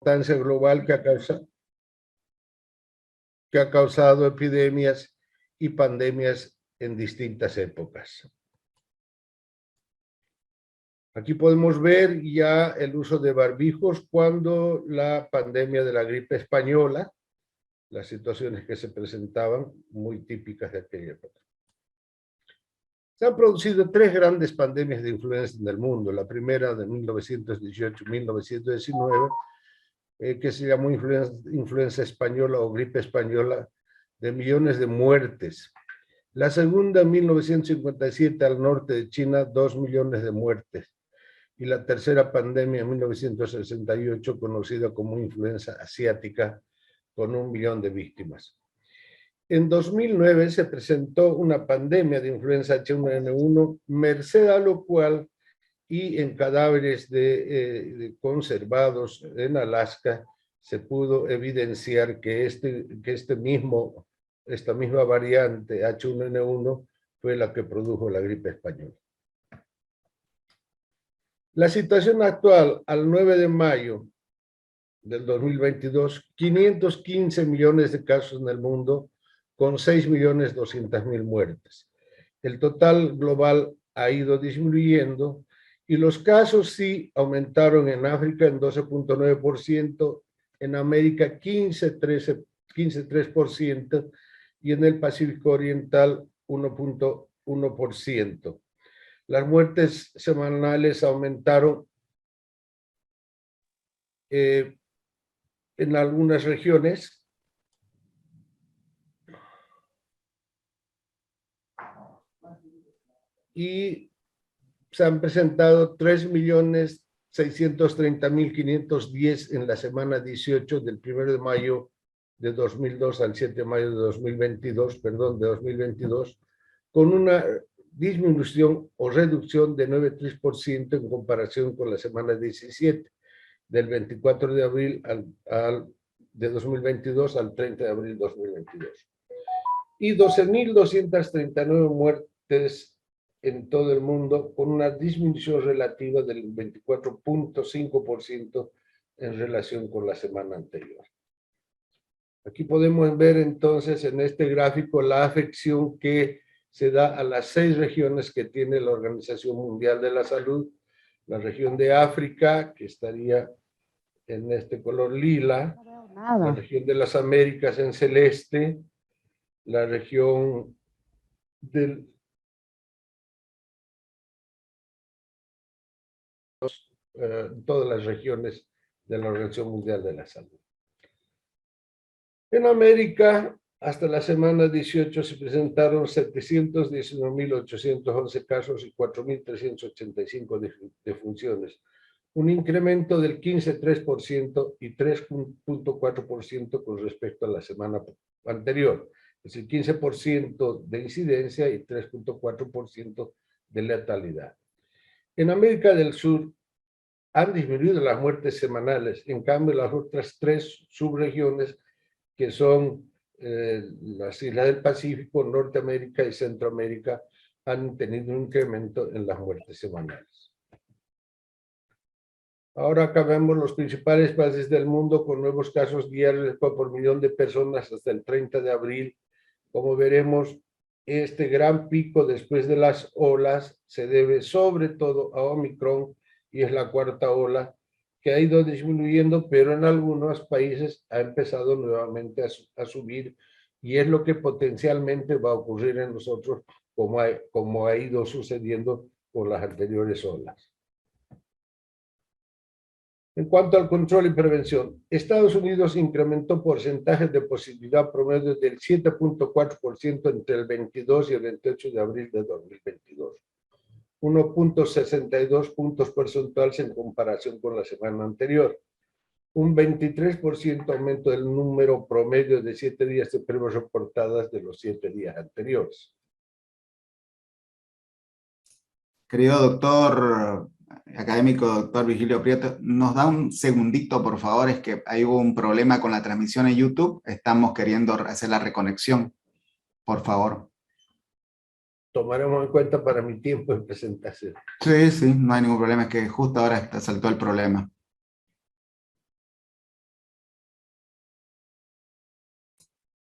importancia global que ha causado epidemias y pandemias en distintas épocas. Aquí podemos ver ya el uso de barbijos cuando la pandemia de la gripe española, las situaciones que se presentaban muy típicas de aquella época. Se han producido 3 grandes pandemias de influenza en el mundo. La primera de 1918-1919, que se llamó influenza española o gripe española, de millones de muertes. La segunda en 1957 al norte de China, 2 millones de muertes. Y la tercera pandemia en 1968, conocida como influenza asiática, con 1 millón de víctimas. En 2009 se presentó una pandemia de influenza H1N1, merced a lo cual, y en cadáveres conservados en Alaska, se pudo evidenciar que esta misma variante H1N1 fue la que produjo la gripe española. La situación actual, al 9 de mayo del 2022, 515 millones de casos en el mundo, con 6.200.000 muertes. El total global ha ido disminuyendo y los casos sí aumentaron en África en 12.9%, en América 15.3% y en el Pacífico Oriental 1.1%. Las muertes semanales aumentaron en algunas regiones y se han presentado 3.630.510 en la semana 18 del 1 de mayo de 2002 al 7 de mayo de 2022, con una disminución o reducción de 9.3% en comparación con la semana 17, del 24 de abril de 2022 al 30 de abril de 2022. Y 12.239 muertes en todo el mundo, con una disminución relativa del 24.5% en relación con la semana anterior. Aquí podemos ver entonces en este gráfico la afección que se da a las 6 regiones que tiene la Organización Mundial de la Salud. La región de África, que estaría en este color lila, la región de las Américas en celeste, la región del todas las regiones de la Organización Mundial de la Salud. En América, hasta la semana 18 se presentaron 719.811 casos y 4.385 defunciones, un incremento del 15.3% y 3.4% con respecto a la semana anterior, es decir, 15% de incidencia y 3.4% de letalidad. En América del Sur han disminuido las muertes semanales, en cambio las otras 3 subregiones, que son las islas del Pacífico, Norteamérica y Centroamérica, han tenido un incremento en las muertes semanales. Ahora acá vemos los principales países del mundo con nuevos casos diarios por millón de personas hasta el 30 de abril. Como veremos, este gran pico después de las olas se debe sobre todo a Omicron y es la 4ª ola que ha ido disminuyendo, pero en algunos países ha empezado nuevamente a subir y es lo que potencialmente va a ocurrir en nosotros como ha ido sucediendo con las anteriores olas. En cuanto al control y prevención, Estados Unidos incrementó porcentajes de positividad promedio del 7.4% entre el 22 y el 28 de abril de 2022. 1.62 puntos porcentuales en comparación con la semana anterior. Un 23% aumento del número promedio de 7 días de pruebas reportadas de los 7 días anteriores. Querido doctor académico, doctor Virgilio Prieto, ¿nos da un segundito, por favor? Es que ahí hubo un problema con la transmisión en YouTube. Estamos queriendo hacer la reconexión. Por favor. Tomaremos en cuenta para mi tiempo de presentación. Sí, no hay ningún problema. Es que justo ahora saltó el problema.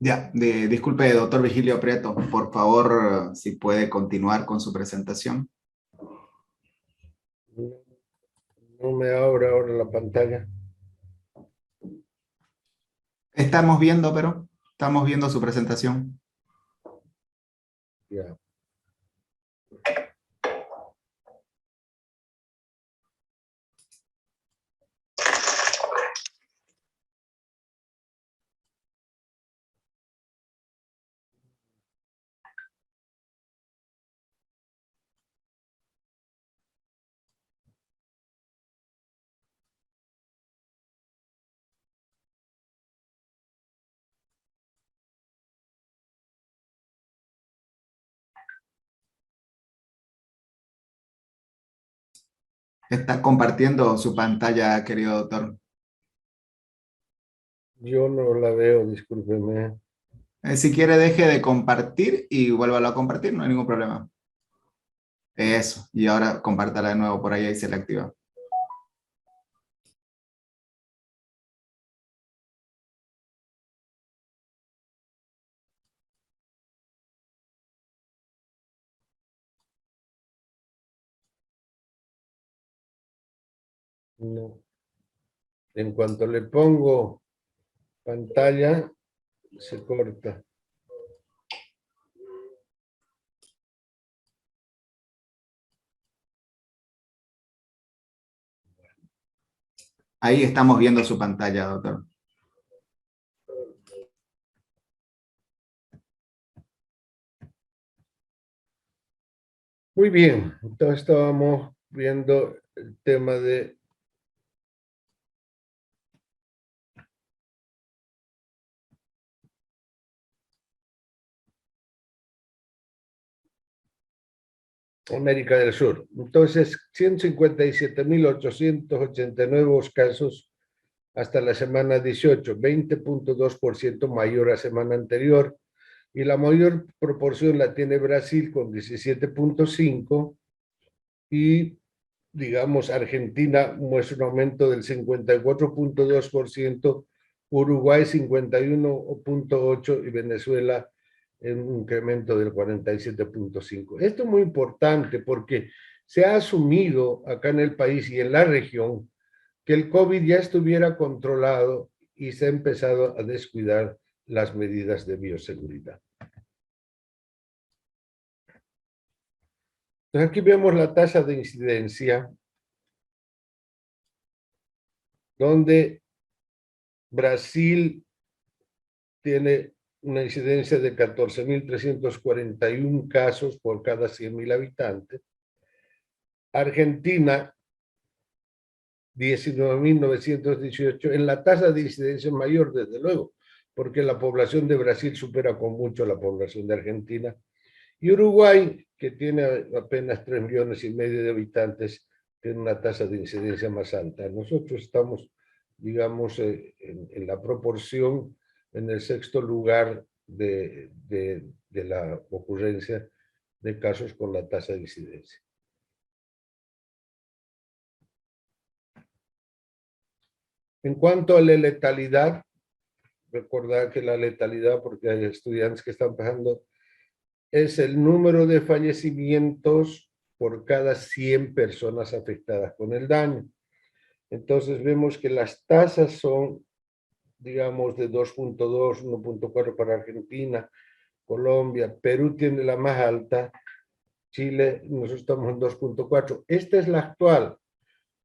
Ya, disculpe, doctor Vigilio Prieto, por favor, si puede continuar con su presentación. No me abre ahora la pantalla. Estamos viendo su presentación. Ya. Está compartiendo su pantalla, querido doctor. Yo no la veo, discúlpeme. Si quiere, deje de compartir y vuélvalo a compartir, no hay ningún problema. Eso, y ahora compártala de nuevo por ahí se le activa. No. En cuanto le pongo pantalla, se corta. Ahí estamos viendo su pantalla, doctor. Muy bien, entonces estábamos viendo el tema de América del Sur. Entonces, 157.880 nuevos casos hasta la semana 18, 20.2% mayor a semana anterior, y la mayor proporción la tiene Brasil con 17.5%, y digamos Argentina muestra un aumento del 54.2%, Uruguay 51.8% y Venezuela en un incremento del 47.5%. Esto es muy importante porque se ha asumido acá en el país y en la región que el COVID ya estuviera controlado y se ha empezado a descuidar las medidas de bioseguridad. Entonces aquí vemos la tasa de incidencia, donde Brasil tiene una incidencia de 14.341 casos por cada 100.000 habitantes. Argentina, 19.918. En la tasa de incidencia mayor, desde luego, porque la población de Brasil supera con mucho la población de Argentina. Y Uruguay, que tiene apenas 3,5 millones de habitantes, tiene una tasa de incidencia más alta. Nosotros estamos, digamos, en la proporción, en el sexto lugar de la ocurrencia de casos con la tasa de incidencia. En cuanto a la letalidad, recordar que la letalidad, porque hay estudiantes que están pasando, es el número de fallecimientos por cada 100 personas afectadas con el daño. Entonces vemos que las tasas son, digamos, de 2.2, 1.4 para Argentina, Colombia, Perú tiene la más alta, Chile, nosotros estamos en 2.4. Esta es la actual,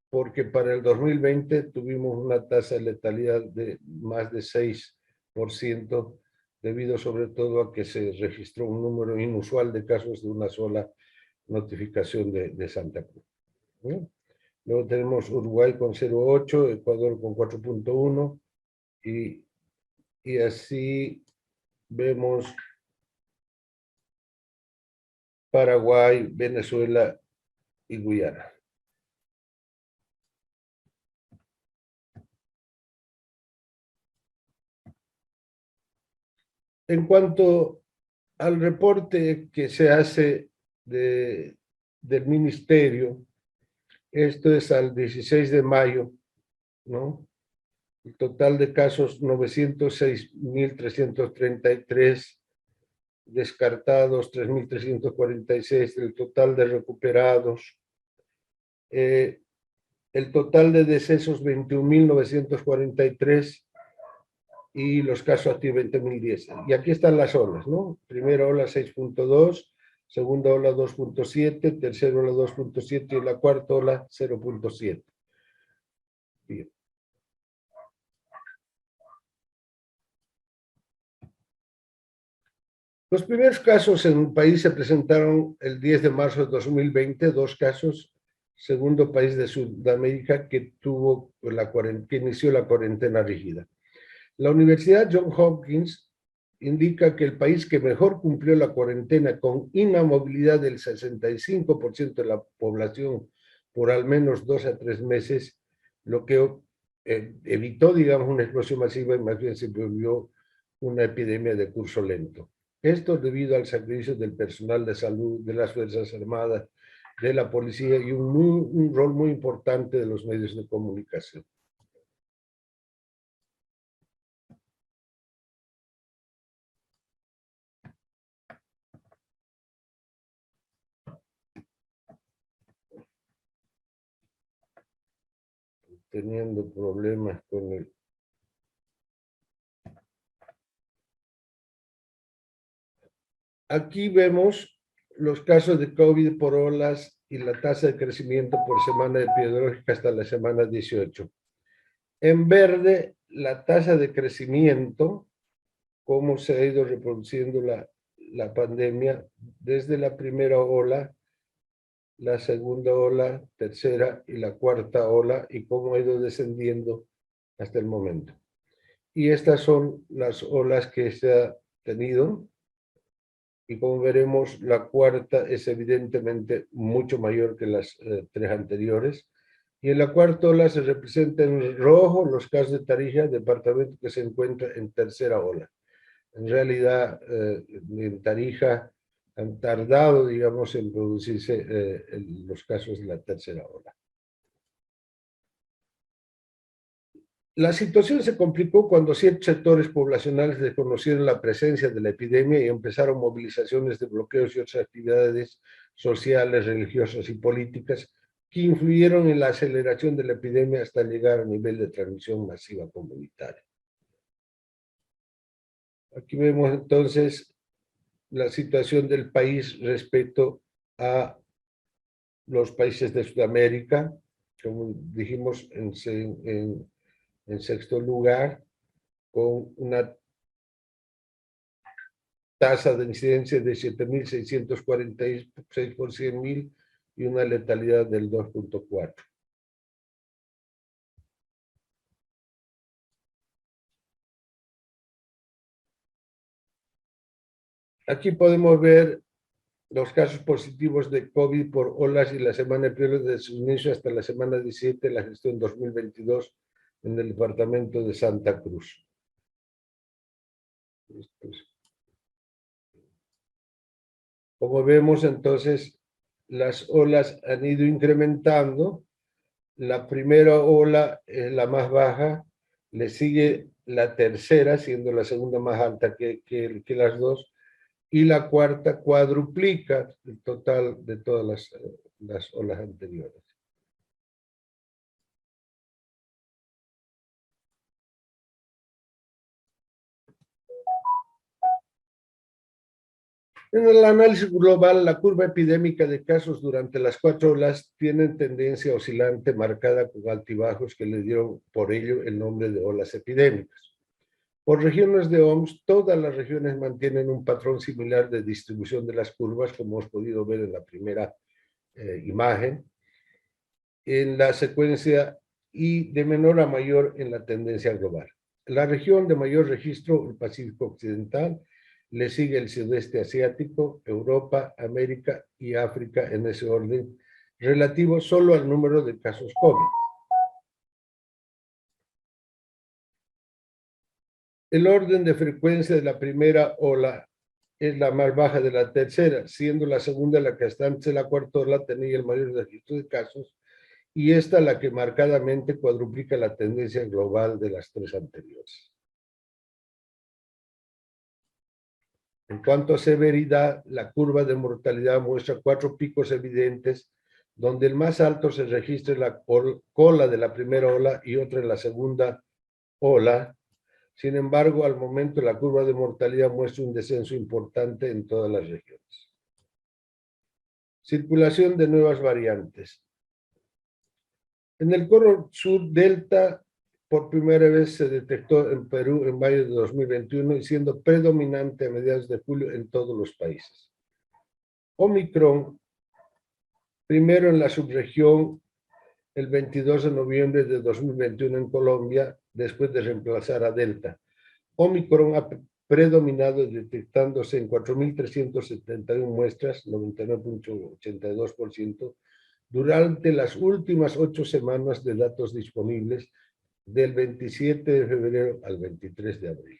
porque para el 2020 tuvimos una tasa de letalidad de más de 6%, debido sobre todo a que se registró un número inusual de casos de una sola notificación de Santa Cruz. ¿Sí? Luego tenemos Uruguay con 0.8, Ecuador con 4.1, y así vemos Paraguay, Venezuela y Guyana. En cuanto al reporte que se hace del ministerio, esto es al 16 de mayo, ¿no? El total de casos 906.333, descartados 3.346, el total de recuperados, el total de decesos 21.943 y los casos activos 20.010. Y aquí están las olas, ¿no? Primera ola 6.2, segunda ola 2.7, tercera ola 2.7 y la cuarta ola 0.7. Bien. Los primeros casos en el país se presentaron el 10 de marzo de 2020, 2 casos, segundo país de Sudamérica que inició la cuarentena rígida. La Universidad Johns Hopkins indica que el país que mejor cumplió la cuarentena con inamovilidad del 65% de la población por al menos 2 a 3 meses, lo que evitó, digamos, una explosión masiva y más bien se volvió una epidemia de curso lento. Esto debido al sacrificio del personal de salud, de las Fuerzas Armadas, de la policía y un rol muy importante de los medios de comunicación. Teniendo problemas con el... Aquí vemos los casos de COVID por olas y la tasa de crecimiento por semana epidemiológica hasta la semana 18. En verde, la tasa de crecimiento, cómo se ha ido reproduciendo la pandemia desde la primera ola, la segunda ola, tercera y la cuarta ola, y cómo ha ido descendiendo hasta el momento. Y estas son las olas que se ha tenido. Y como veremos, la cuarta es evidentemente mucho mayor que las 3 anteriores. Y en la cuarta ola se representa en rojo los casos de Tarija, departamento que se encuentra en tercera ola. En realidad, en Tarija han tardado, digamos, en producirse los casos de la tercera ola. La situación se complicó cuando ciertos sectores poblacionales desconocieron la presencia de la epidemia y empezaron movilizaciones de bloqueos y otras actividades sociales, religiosas y políticas que influyeron en la aceleración de la epidemia hasta llegar a nivel de transmisión masiva comunitaria. Aquí vemos entonces la situación del país respecto a los países de Sudamérica, como dijimos en sexto lugar, con una tasa de incidencia de 7.646 por 100.000 y una letalidad del 2.4. Aquí podemos ver los casos positivos de COVID por olas y la semana epidemiológica desde su inicio hasta la semana 17 de la gestión 2022 en el departamento de Santa Cruz. Como vemos, entonces, las olas han ido incrementando. La primera ola es la más baja, le sigue la tercera, siendo la segunda más alta que las dos, y la cuarta cuadruplica el total de todas las olas anteriores. En el análisis global, la curva epidémica de casos durante las 4 olas tiene tendencia oscilante marcada con altibajos que le dieron por ello el nombre de olas epidémicas. Por regiones de OMS, todas las regiones mantienen un patrón similar de distribución de las curvas, como hemos podido ver en la primera imagen, en la secuencia y de menor a mayor en la tendencia global. La región de mayor registro, el Pacífico Occidental, le sigue el sudeste asiático, Europa, América y África en ese orden, relativo solo al número de casos COVID. El orden de frecuencia de la primera ola es la más baja de la tercera, siendo la segunda la que hasta antes de la cuarta ola tenía el mayor registro de casos y esta la que marcadamente cuadruplica la tendencia global de las tres anteriores. En cuanto a severidad, la curva de mortalidad muestra 4 picos evidentes, donde el más alto se registra en la cola de la primera ola y otra en la segunda ola. Sin embargo, al momento la curva de mortalidad muestra un descenso importante en todas las regiones. Circulación de nuevas variantes. En el Cono Sur Delta, por primera vez se detectó en Perú en mayo de 2021 y siendo predominante a mediados de julio en todos los países. Omicron, primero en la subregión el 22 de noviembre de 2021 en Colombia, después de reemplazar a Delta. Omicron ha predominado detectándose en 4.371 muestras, 99.82%, durante las últimas 8 semanas de datos disponibles, del 27 de febrero al 23 de abril.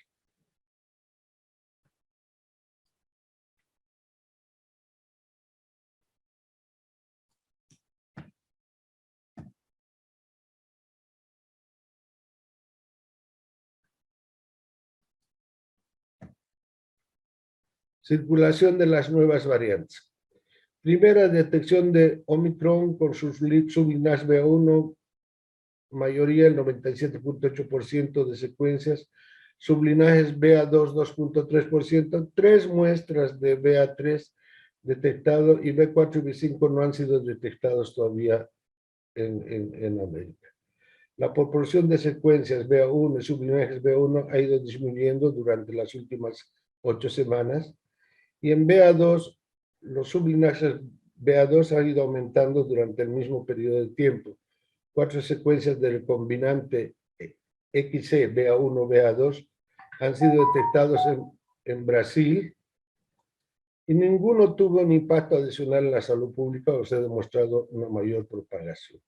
Circulación de las nuevas variantes. Primera detección de Omicron con sus sublinajes BA1, mayoría el 97.8% de secuencias, sublinajes BA2 2.3%, 3 muestras de BA3 detectado y B4 y B5 no han sido detectados todavía en América. La proporción de secuencias BA1 y sublinajes BA1 ha ido disminuyendo durante las últimas 8 semanas y en BA2 los sublinajes BA2 han ido aumentando durante el mismo periodo de tiempo. 4 secuencias del combinante XC BA1 BA2 han sido detectados en Brasil y ninguno tuvo un impacto adicional en la salud pública o se ha demostrado una mayor propagación.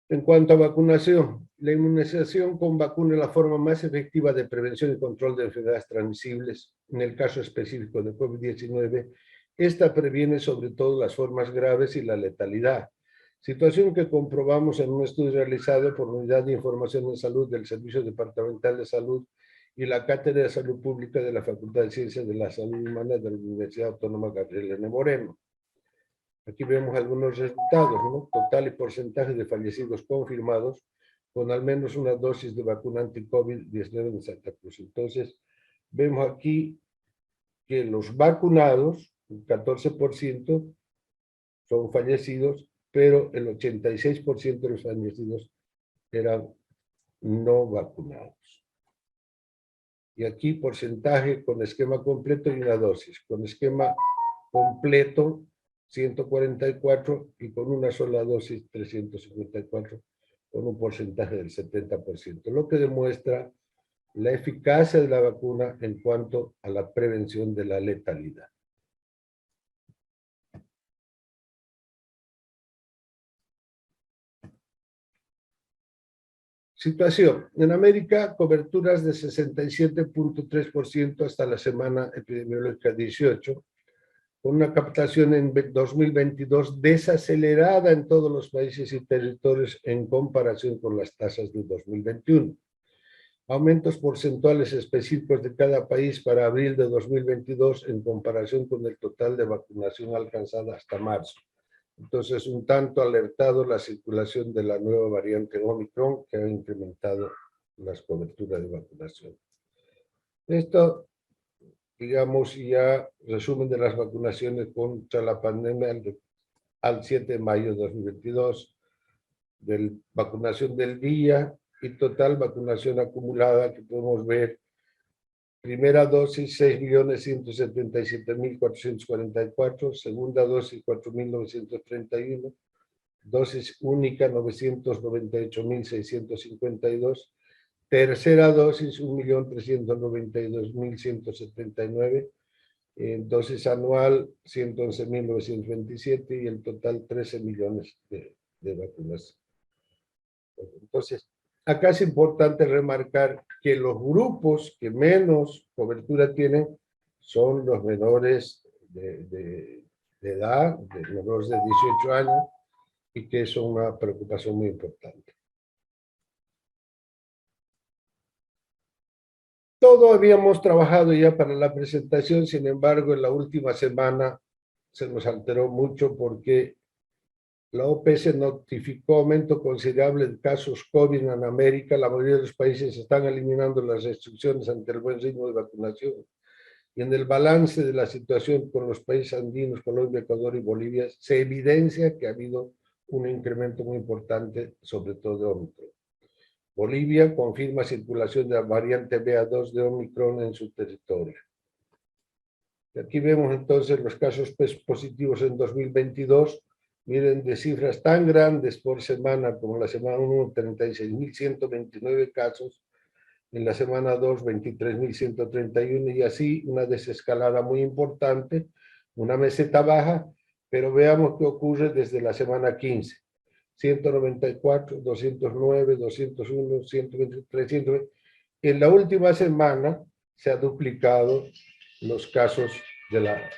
En cuanto a vacunación, la inmunización con vacuna es la forma más efectiva de prevención y control de enfermedades transmisibles. En el caso específico de COVID-19, esta previene sobre todo las formas graves y la letalidad, situación que comprobamos en un estudio realizado por la Unidad de Información en Salud del Servicio Departamental de Salud y la Cátedra de Salud Pública de la Facultad de Ciencias de la Salud Humana de la Universidad Autónoma Gabriel N. Moreno. Aquí vemos algunos resultados, ¿no? Total y porcentaje de fallecidos confirmados con al menos una dosis de vacuna anti-COVID-19 en Santa Cruz. Entonces, vemos aquí que los vacunados, el 14%, son fallecidos, pero el 86% de los fallecidos eran no vacunados. Y aquí porcentaje con esquema completo y una dosis. Con esquema completo, 144 y con una sola dosis 354, con un porcentaje del 70%, lo que demuestra la eficacia de la vacuna en cuanto a la prevención de la letalidad. Situación. En América, coberturas de 67.3% hasta la semana epidemiológica 18, con una captación en 2022 desacelerada en todos los países y territorios en comparación con las tasas de 2021. Aumentos porcentuales específicos de cada país para abril de 2022 en comparación con el total de vacunación alcanzada hasta marzo. Entonces, un tanto alertado la circulación de la nueva variante Omicron que ha incrementado las coberturas de vacunación. Esto, digamos, ya resumen de las vacunaciones contra la pandemia al 7 de mayo de 2022, de vacunación del día y total vacunación acumulada que podemos ver. Primera dosis, 6.177.444, segunda dosis, 4.931, dosis única, 998.652, tercera dosis, 1.392.179, dosis anual, 111.927 y el total 13 millones de vacunas. Entonces, acá es importante remarcar que los grupos que menos cobertura tienen son los menores de de edad, de menores de 18 años, y que es una preocupación muy importante. Todo habíamos trabajado ya para la presentación, sin embargo, en la última semana se nos alteró mucho porque la OPS notificó aumento considerable de casos COVID en América. La mayoría de los países están eliminando las restricciones ante el buen ritmo de vacunación. Y en el balance de la situación con los países andinos, Colombia, Ecuador y Bolivia, se evidencia que ha habido un incremento muy importante, sobre todo de Omicron. Bolivia confirma circulación de la variante BA2 de Omicron en su territorio. Y aquí vemos entonces los casos positivos en 2022. Miren, de cifras tan grandes por semana como la semana 1, 36.129 casos, en la semana 2, 23.131, y así una desescalada muy importante, una meseta baja, pero veamos qué ocurre desde la semana 15. 194, 209, 201, 123, 120. En la última semana se ha duplicado los casos de la...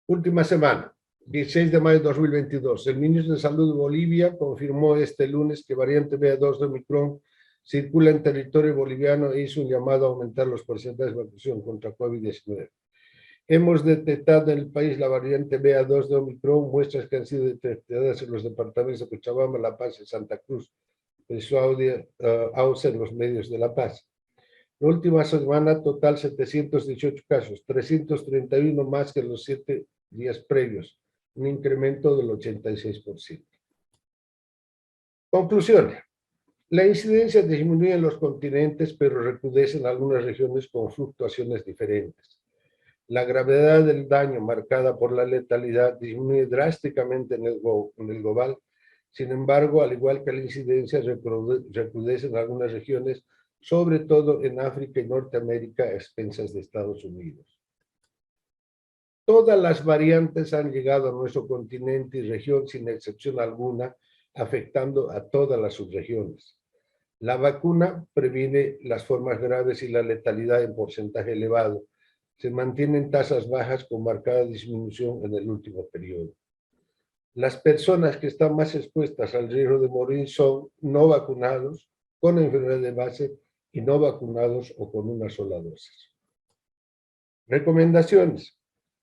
Última semana, 16 de mayo de 2022. El ministro de Salud de Bolivia confirmó este lunes que variante BA2 de Omicron circula en territorio boliviano e hizo un llamado a aumentar los porcentajes de vacunación contra COVID-19. Hemos detectado en el país la variante BA2 de Omicron, muestras que han sido detectadas en los departamentos de Cochabamba, La Paz y Santa Cruz. En su audio en los medios de La Paz. La última semana total 718 casos, 331 más que los 7 días previos, un incremento del 86%. Conclusiones. La incidencia disminuye en los continentes, pero recrudece en algunas regiones con fluctuaciones diferentes. La gravedad del daño marcada por la letalidad disminuye drásticamente en el global. Sin embargo, al igual que la incidencia, recrudece en algunas regiones, sobre todo en África y Norteamérica, a expensas de Estados Unidos. Todas las variantes han llegado a nuestro continente y región sin excepción alguna, afectando a todas las subregiones. La vacuna previene las formas graves y la letalidad en porcentaje elevado. Se mantienen tasas bajas con marcada disminución en el último periodo. Las personas que están más expuestas al riesgo de morir son no vacunados, con enfermedad de base y no vacunados o con una sola dosis. Recomendaciones.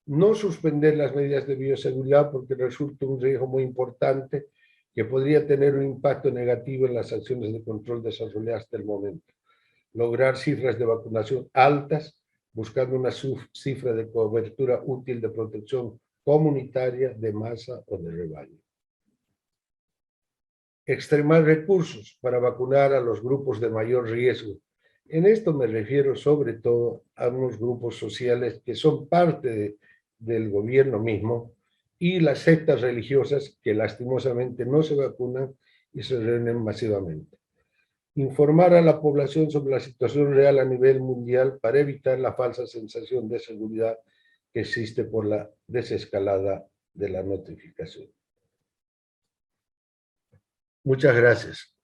No suspender las medidas de bioseguridad porque resulta un riesgo muy importante que podría tener un impacto negativo en las acciones de control desarrolladas hasta el momento. Lograr cifras de vacunación altas, buscando una cifra de cobertura útil de protección comunitaria, de masa o de rebaño. Extremar recursos para vacunar a los grupos de mayor riesgo. En esto me refiero sobre todo a unos grupos sociales que son parte del gobierno mismo y las sectas religiosas que lastimosamente no se vacunan y se reúnen masivamente. Informar a la población sobre la situación real a nivel mundial para evitar la falsa sensación de seguridad que existe por la desescalada de la notificación. Muchas gracias.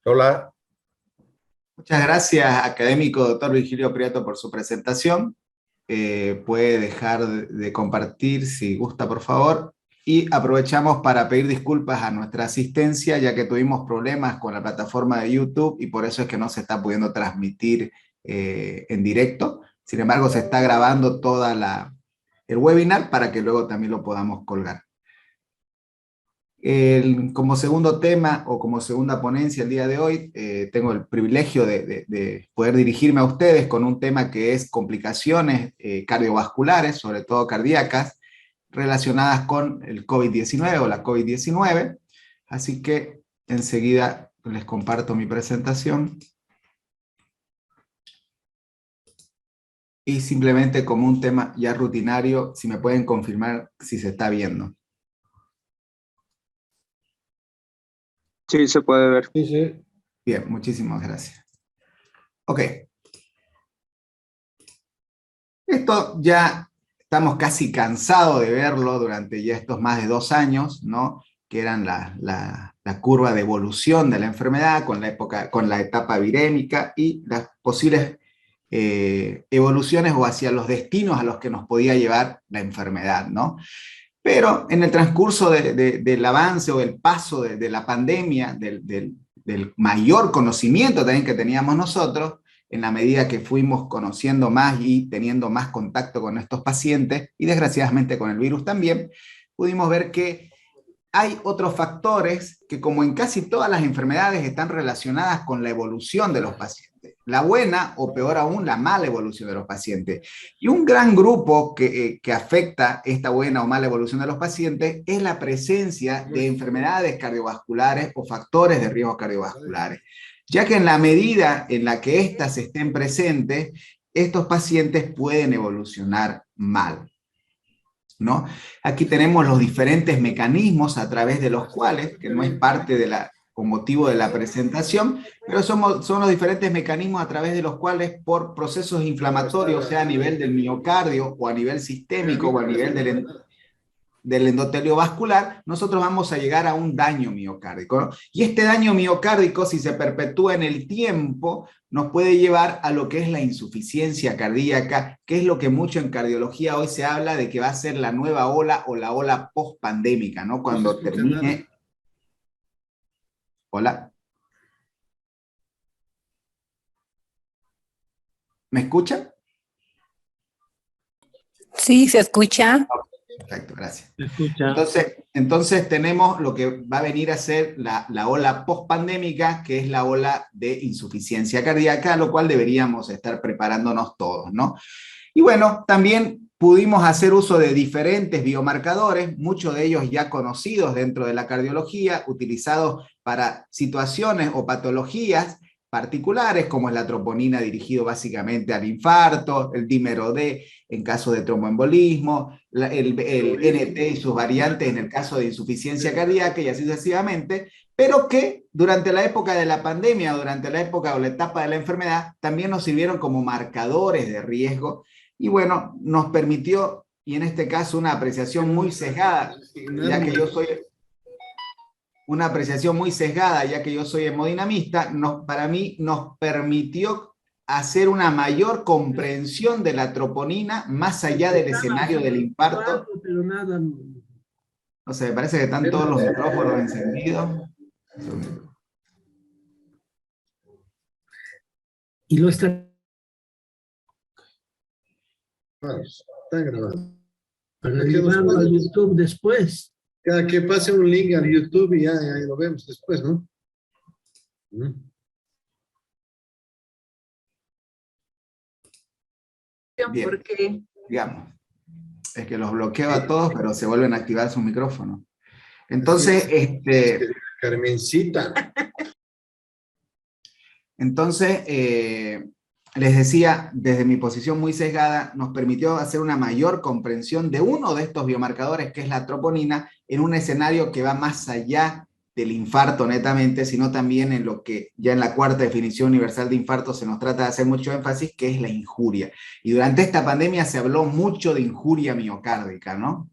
Hola. Muchas gracias, académico doctor Virgilio Prieto, por su presentación. Puede dejar de compartir si gusta, por favor. Y aprovechamos para pedir disculpas a nuestra asistencia, ya que tuvimos problemas con la plataforma de YouTube y por eso es que no se está pudiendo transmitir en directo. Sin embargo, se está grabando toda el webinar para que luego también lo podamos colgar. Como segundo tema o como segunda ponencia el día de hoy, tengo el privilegio de poder dirigirme a ustedes con un tema que es complicaciones cardiovasculares, sobre todo cardíacas, relacionadas con el COVID-19 o la COVID-19. Así que enseguida les comparto mi presentación. Y simplemente como un tema ya rutinario, si me pueden confirmar si se está viendo. Sí, se puede ver. Sí, sí. Bien, muchísimas gracias. Ok. Esto ya estamos casi cansados de verlo durante ya estos más de 2 años, ¿no? Que eran la curva de evolución de la enfermedad con la etapa virémica y las posibles evoluciones o hacia los destinos a los que nos podía llevar la enfermedad, ¿no? Pero en el transcurso del avance o el paso de la pandemia, del mayor conocimiento también que teníamos nosotros, en la medida que fuimos conociendo más y teniendo más contacto con estos pacientes, y desgraciadamente con el virus también, pudimos ver que hay otros factores que, como en casi todas las enfermedades, están relacionadas con la evolución de los pacientes. La buena o peor aún, la mala evolución de los pacientes. Y un gran grupo que afecta esta buena o mala evolución de los pacientes es la presencia de enfermedades cardiovasculares o factores de riesgo cardiovasculares, ya que en la medida en la que éstas estén presentes, estos pacientes pueden evolucionar mal, ¿no? Aquí tenemos los diferentes mecanismos a través de los cuales, que no es parte de con motivo de la presentación, pero son los diferentes mecanismos a través de los cuales, por procesos inflamatorios, sea a nivel del miocardio o a nivel sistémico o a nivel del endotelio vascular, nosotros vamos a llegar a un daño miocárdico, ¿no? Y este daño miocárdico, si se perpetúa en el tiempo, nos puede llevar a lo que es la insuficiencia cardíaca, que es lo que mucho en cardiología hoy se habla de que va a ser la nueva ola o la ola post-pandémica, ¿no? Cuando termine... Hola. ¿Me escucha? Sí, se escucha. Perfecto, gracias. Escucha. Entonces tenemos lo que va a venir a ser la ola post-pandémica, que es la ola de insuficiencia cardíaca, a lo cual deberíamos estar preparándonos todos, ¿no? Y bueno, también pudimos hacer uso de diferentes biomarcadores, muchos de ellos ya conocidos dentro de la cardiología, utilizados para situaciones o patologías particulares, como es la troponina dirigido básicamente al infarto, el dímero D en caso de tromboembolismo, el NT y sus variantes en el caso de insuficiencia cardíaca y así sucesivamente, pero que durante la época de la pandemia, durante la época o la etapa de la enfermedad, también nos sirvieron como marcadores de riesgo y bueno, nos permitió, y en este caso una apreciación muy sesgada, ya que yo soy... Una apreciación muy sesgada, ya que yo soy hemodinamista, para mí nos permitió hacer una mayor comprensión de la troponina más allá del escenario del infarto. Pero nada. O sea, me parece que están todos los micrófonos encendidos. Y lo está... Está grabado. Para llevarlo a YouTube después. Que pase un link al YouTube y ya lo vemos después, ¿no? Bien, ¿Por qué? digamos, es que los bloqueo a todos, pero se vuelven a activar su micrófono. Entonces, Carmencita. Entonces, les decía, desde mi posición muy sesgada, nos permitió hacer una mayor comprensión de uno de estos biomarcadores, que es la troponina, en un escenario que va más allá del infarto netamente, sino también en lo que ya en la cuarta definición universal de infarto se nos trata de hacer mucho énfasis, que es la injuria. Y durante esta pandemia se habló mucho de injuria miocárdica, ¿no?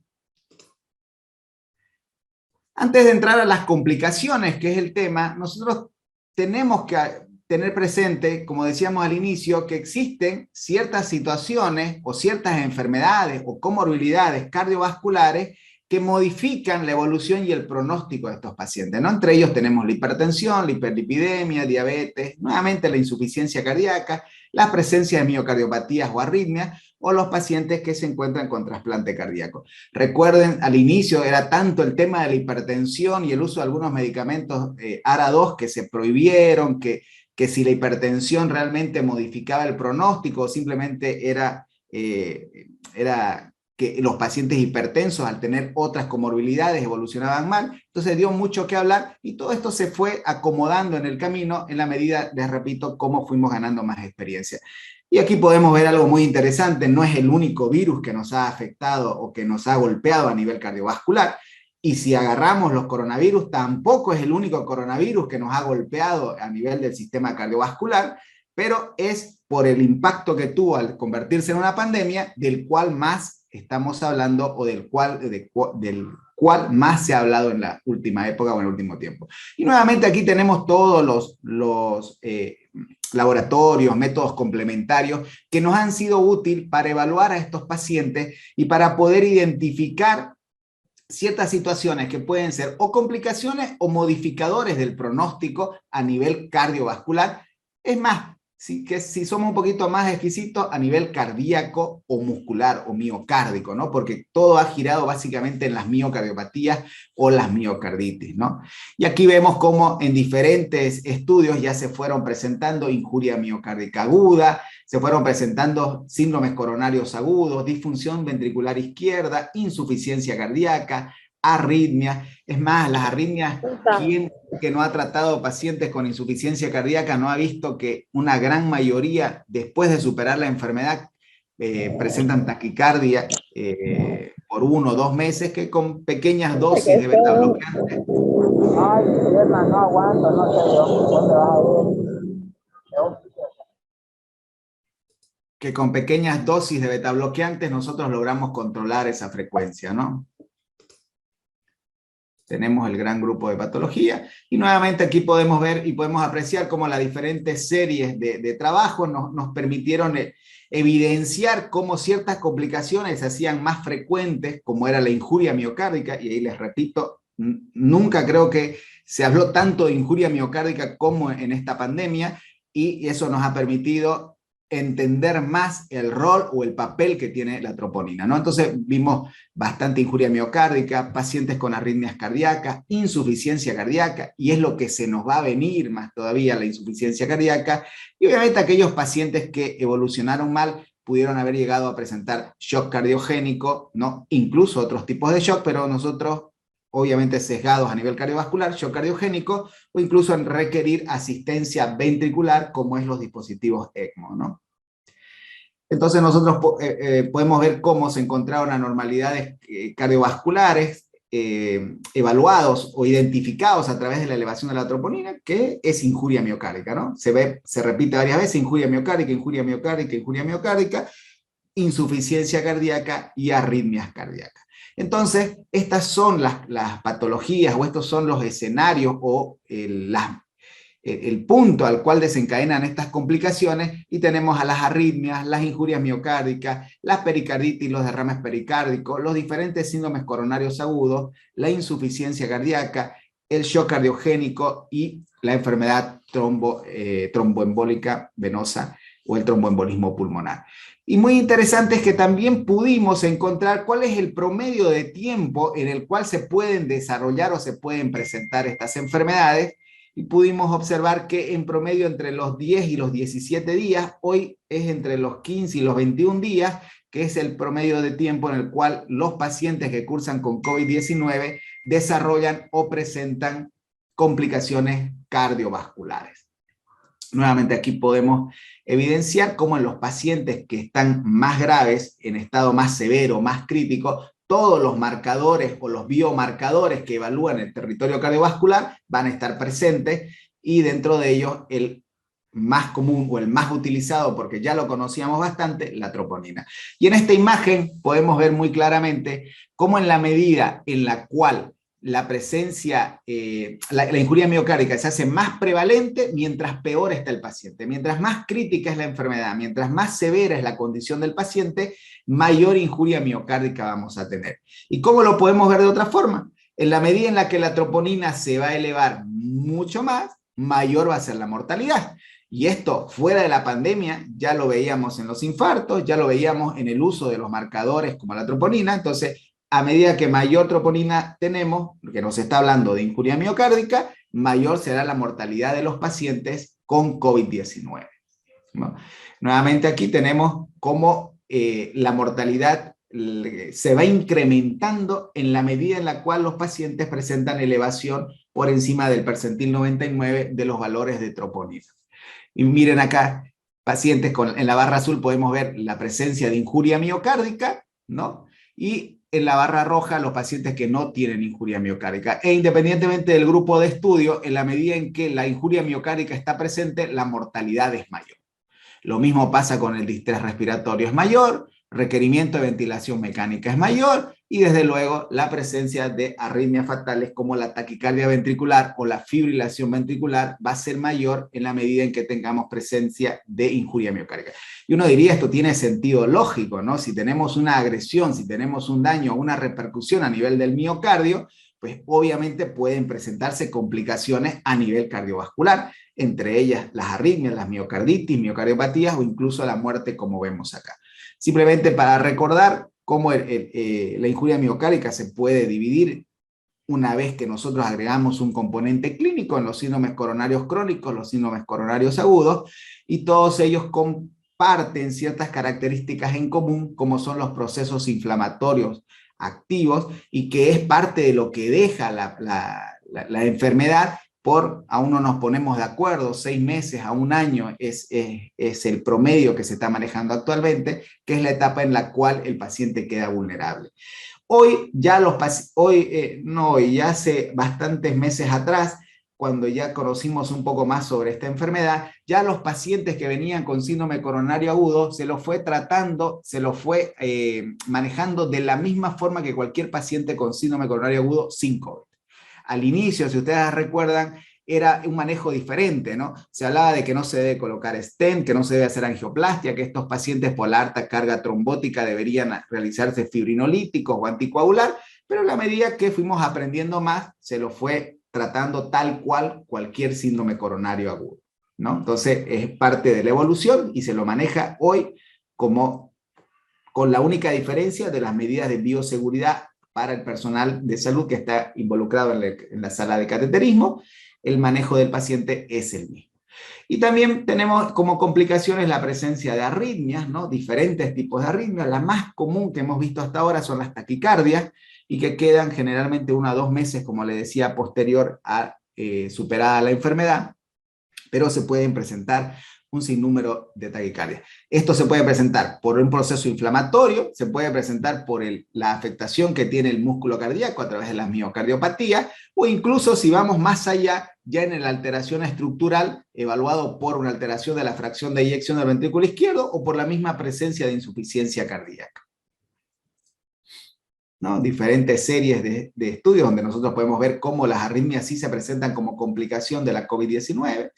Antes de entrar a las complicaciones, que es el tema, nosotros tenemos que tener presente, como decíamos al inicio, que existen ciertas situaciones o ciertas enfermedades o comorbilidades cardiovasculares que modifican la evolución y el pronóstico de estos pacientes, ¿no? Entre ellos tenemos la hipertensión, la hiperlipidemia, diabetes, nuevamente la insuficiencia cardíaca, la presencia de miocardiopatías o arritmias, o los pacientes que se encuentran con trasplante cardíaco. Recuerden, al inicio era tanto el tema de la hipertensión y el uso de algunos medicamentos ARA2 que se prohibieron, que si la hipertensión realmente modificaba el pronóstico o simplemente era que los pacientes hipertensos al tener otras comorbilidades evolucionaban mal. Entonces dio mucho que hablar y todo esto se fue acomodando en el camino en la medida, les repito, cómo fuimos ganando más experiencia. Y aquí podemos ver algo muy interesante, no es el único virus que nos ha afectado o que nos ha golpeado a nivel cardiovascular. Y si agarramos los coronavirus, tampoco es el único coronavirus que nos ha golpeado a nivel del sistema cardiovascular, pero es por el impacto que tuvo al convertirse en una pandemia, del cual más estamos hablando o del cual más se ha hablado en la última época o en el último tiempo. Y nuevamente aquí tenemos todos los laboratorios, métodos complementarios que nos han sido útiles para evaluar a estos pacientes y para poder identificar ciertas situaciones que pueden ser o complicaciones o modificadores del pronóstico a nivel cardiovascular. Es más, si somos un poquito más exquisitos, a nivel cardíaco o muscular o miocárdico, ¿no? Porque todo ha girado básicamente en las miocardiopatías o las miocarditis, ¿no? Y aquí vemos cómo en diferentes estudios ya se fueron presentando injuria miocárdica aguda, se fueron presentando síndromes coronarios agudos, disfunción ventricular izquierda, insuficiencia cardíaca, arritmia. Es más, las arritmias, ¿quién que no ha tratado pacientes con insuficiencia cardíaca no ha visto que una gran mayoría, después de superar la enfermedad, presentan taquicardia por 1 o 2 meses, que con pequeñas dosis de beta bloqueantes? Ay, pierna, no aguanto, no sé dónde vas a ir. Que con pequeñas dosis de beta bloqueantes nosotros logramos controlar esa frecuencia, ¿no? Tenemos el gran grupo de patología y nuevamente aquí podemos ver y podemos apreciar cómo las diferentes series de trabajo nos permitieron evidenciar cómo ciertas complicaciones se hacían más frecuentes, como era la injuria miocárdica, y ahí les repito, nunca creo que se habló tanto de injuria miocárdica como en esta pandemia, y eso nos ha permitido entender más el rol o el papel que tiene la troponina, ¿no? Entonces vimos bastante injuria miocárdica, pacientes con arritmias cardíacas, insuficiencia cardíaca, y es lo que se nos va a venir más todavía, la insuficiencia cardíaca, y obviamente aquellos pacientes que evolucionaron mal pudieron haber llegado a presentar shock cardiogénico, ¿no? Incluso otros tipos de shock, pero nosotros obviamente sesgados a nivel cardiovascular, shock cardiogénico, o incluso en requerir asistencia ventricular, como es los dispositivos ECMO, ¿no? Entonces nosotros podemos ver cómo se encontraron anormalidades cardiovasculares evaluados o identificados a través de la elevación de la troponina, que es injuria miocárdica, ¿no? Se repite varias veces, injuria miocárdica, injuria miocárdica, injuria miocárdica, insuficiencia cardíaca y arritmias cardíacas. Entonces, estas son las patologías o estos son los escenarios o el punto al cual desencadenan estas complicaciones, y tenemos a las arritmias, las injurias miocárdicas, las pericarditis, los derrames pericárdicos, los diferentes síndromes coronarios agudos, la insuficiencia cardíaca, el shock cardiogénico y la enfermedad tromboembólica venosa o el tromboembolismo pulmonar. Y muy interesante es que también pudimos encontrar cuál es el promedio de tiempo en el cual se pueden desarrollar o se pueden presentar estas enfermedades, y pudimos observar que en promedio entre los 10 y los 17 días, hoy es entre los 15 y los 21 días, que es el promedio de tiempo en el cual los pacientes que cursan con COVID-19 desarrollan o presentan complicaciones cardiovasculares. Nuevamente aquí podemos evidenciar cómo en los pacientes que están más graves, en estado más severo, más crítico, todos los marcadores o los biomarcadores que evalúan el territorio cardiovascular van a estar presentes, y dentro de ellos el más común o el más utilizado, porque ya lo conocíamos bastante, la troponina. Y en esta imagen podemos ver muy claramente cómo en la medida en la cual la presencia, la injuria miocárdica se hace más prevalente mientras peor está el paciente. Mientras más crítica es la enfermedad, mientras más severa es la condición del paciente, mayor injuria miocárdica vamos a tener. ¿Y cómo lo podemos ver de otra forma? En la medida en la que la troponina se va a elevar mucho más, mayor va a ser la mortalidad. Y esto fuera de la pandemia ya lo veíamos en los infartos, ya lo veíamos en el uso de los marcadores como la troponina. Entonces, a medida que mayor troponina tenemos, que nos está hablando de injuria miocárdica, mayor será la mortalidad de los pacientes con COVID-19. ¿No? Nuevamente aquí tenemos cómo la mortalidad se va incrementando en la medida en la cual los pacientes presentan elevación por encima del percentil 99 de los valores de troponina. Y miren acá, pacientes en la barra azul podemos ver la presencia de injuria miocárdica, ¿no? Y en la barra roja los pacientes que no tienen injuria miocárdica. E independientemente del grupo de estudio, en la medida en que la injuria miocárdica está presente, la mortalidad es mayor. Lo mismo pasa con el distrés respiratorio, es mayor, requerimiento de ventilación mecánica es mayor, y desde luego la presencia de arritmias fatales como la taquicardia ventricular o la fibrilación ventricular va a ser mayor en la medida en que tengamos presencia de injuria miocárdica. Y uno diría, esto tiene sentido lógico, ¿no? Si tenemos una agresión, si tenemos un daño o una repercusión a nivel del miocardio, pues obviamente pueden presentarse complicaciones a nivel cardiovascular, entre ellas las arritmias, las miocarditis, miocardiopatías o incluso la muerte, como vemos acá. Simplemente para recordar cómo la injuria miocárdica se puede dividir una vez que nosotros agregamos un componente clínico en los síndromes coronarios crónicos, los síndromes coronarios agudos, y todos ellos comparten ciertas características en común, como son los procesos inflamatorios activos, y que es parte de lo que deja la enfermedad. Aún no nos ponemos de acuerdo, 6 meses a 1 año es el promedio que se está manejando actualmente, que es la etapa en la cual el paciente queda vulnerable. Ya hace bastantes meses atrás, cuando ya conocimos un poco más sobre esta enfermedad, ya los pacientes que venían con síndrome coronario agudo se los fue tratando, se los fue manejando de la misma forma que cualquier paciente con síndrome coronario agudo sin COVID. Al inicio, si ustedes recuerdan, era un manejo diferente, ¿no? Se hablaba de que no se debe colocar stent, que no se debe hacer angioplastia, que estos pacientes por la alta carga trombótica deberían realizarse fibrinolíticos o anticoagular, pero a la medida que fuimos aprendiendo más, se lo fue tratando tal cual cualquier síndrome coronario agudo, ¿no? Entonces, es parte de la evolución y se lo maneja hoy como con la única diferencia de las medidas de bioseguridad para el personal de salud que está involucrado en la sala de cateterismo. El manejo del paciente es el mismo. Y también tenemos como complicaciones la presencia de arritmias, ¿no? Diferentes tipos de arritmias. La más común que hemos visto hasta ahora son las taquicardias, y que quedan generalmente 1 a 2 meses, como le decía, posterior a superada la enfermedad, pero se pueden presentar un sinnúmero de taquicardias. Esto se puede presentar por un proceso inflamatorio, se puede presentar por la afectación que tiene el músculo cardíaco a través de la miocardiopatía, o incluso si vamos más allá, ya en la alteración estructural, evaluado por una alteración de la fracción de eyección del ventrículo izquierdo o por la misma presencia de insuficiencia cardíaca, ¿no? Diferentes series de estudios donde nosotros podemos ver cómo las arritmias sí se presentan como complicación de la COVID-19.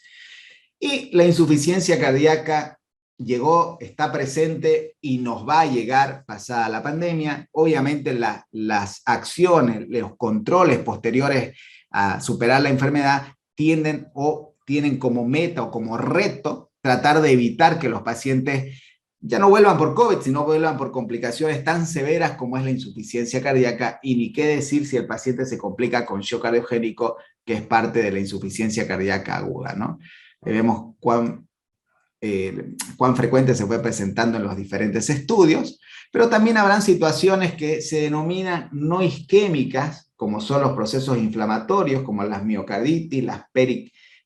Y la insuficiencia cardíaca llegó, está presente y nos va a llegar pasada la pandemia. Obviamente las acciones, los controles posteriores a superar la enfermedad tienen como meta o como reto tratar de evitar que los pacientes ya no vuelvan por COVID, sino vuelvan por complicaciones tan severas como es la insuficiencia cardíaca, y ni qué decir si el paciente se complica con shock cardiogénico, que es parte de la insuficiencia cardíaca aguda, ¿no? Vemos cuán frecuente se fue presentando en los diferentes estudios, pero también habrán situaciones que se denominan no isquémicas, como son los procesos inflamatorios, como las miocarditis, las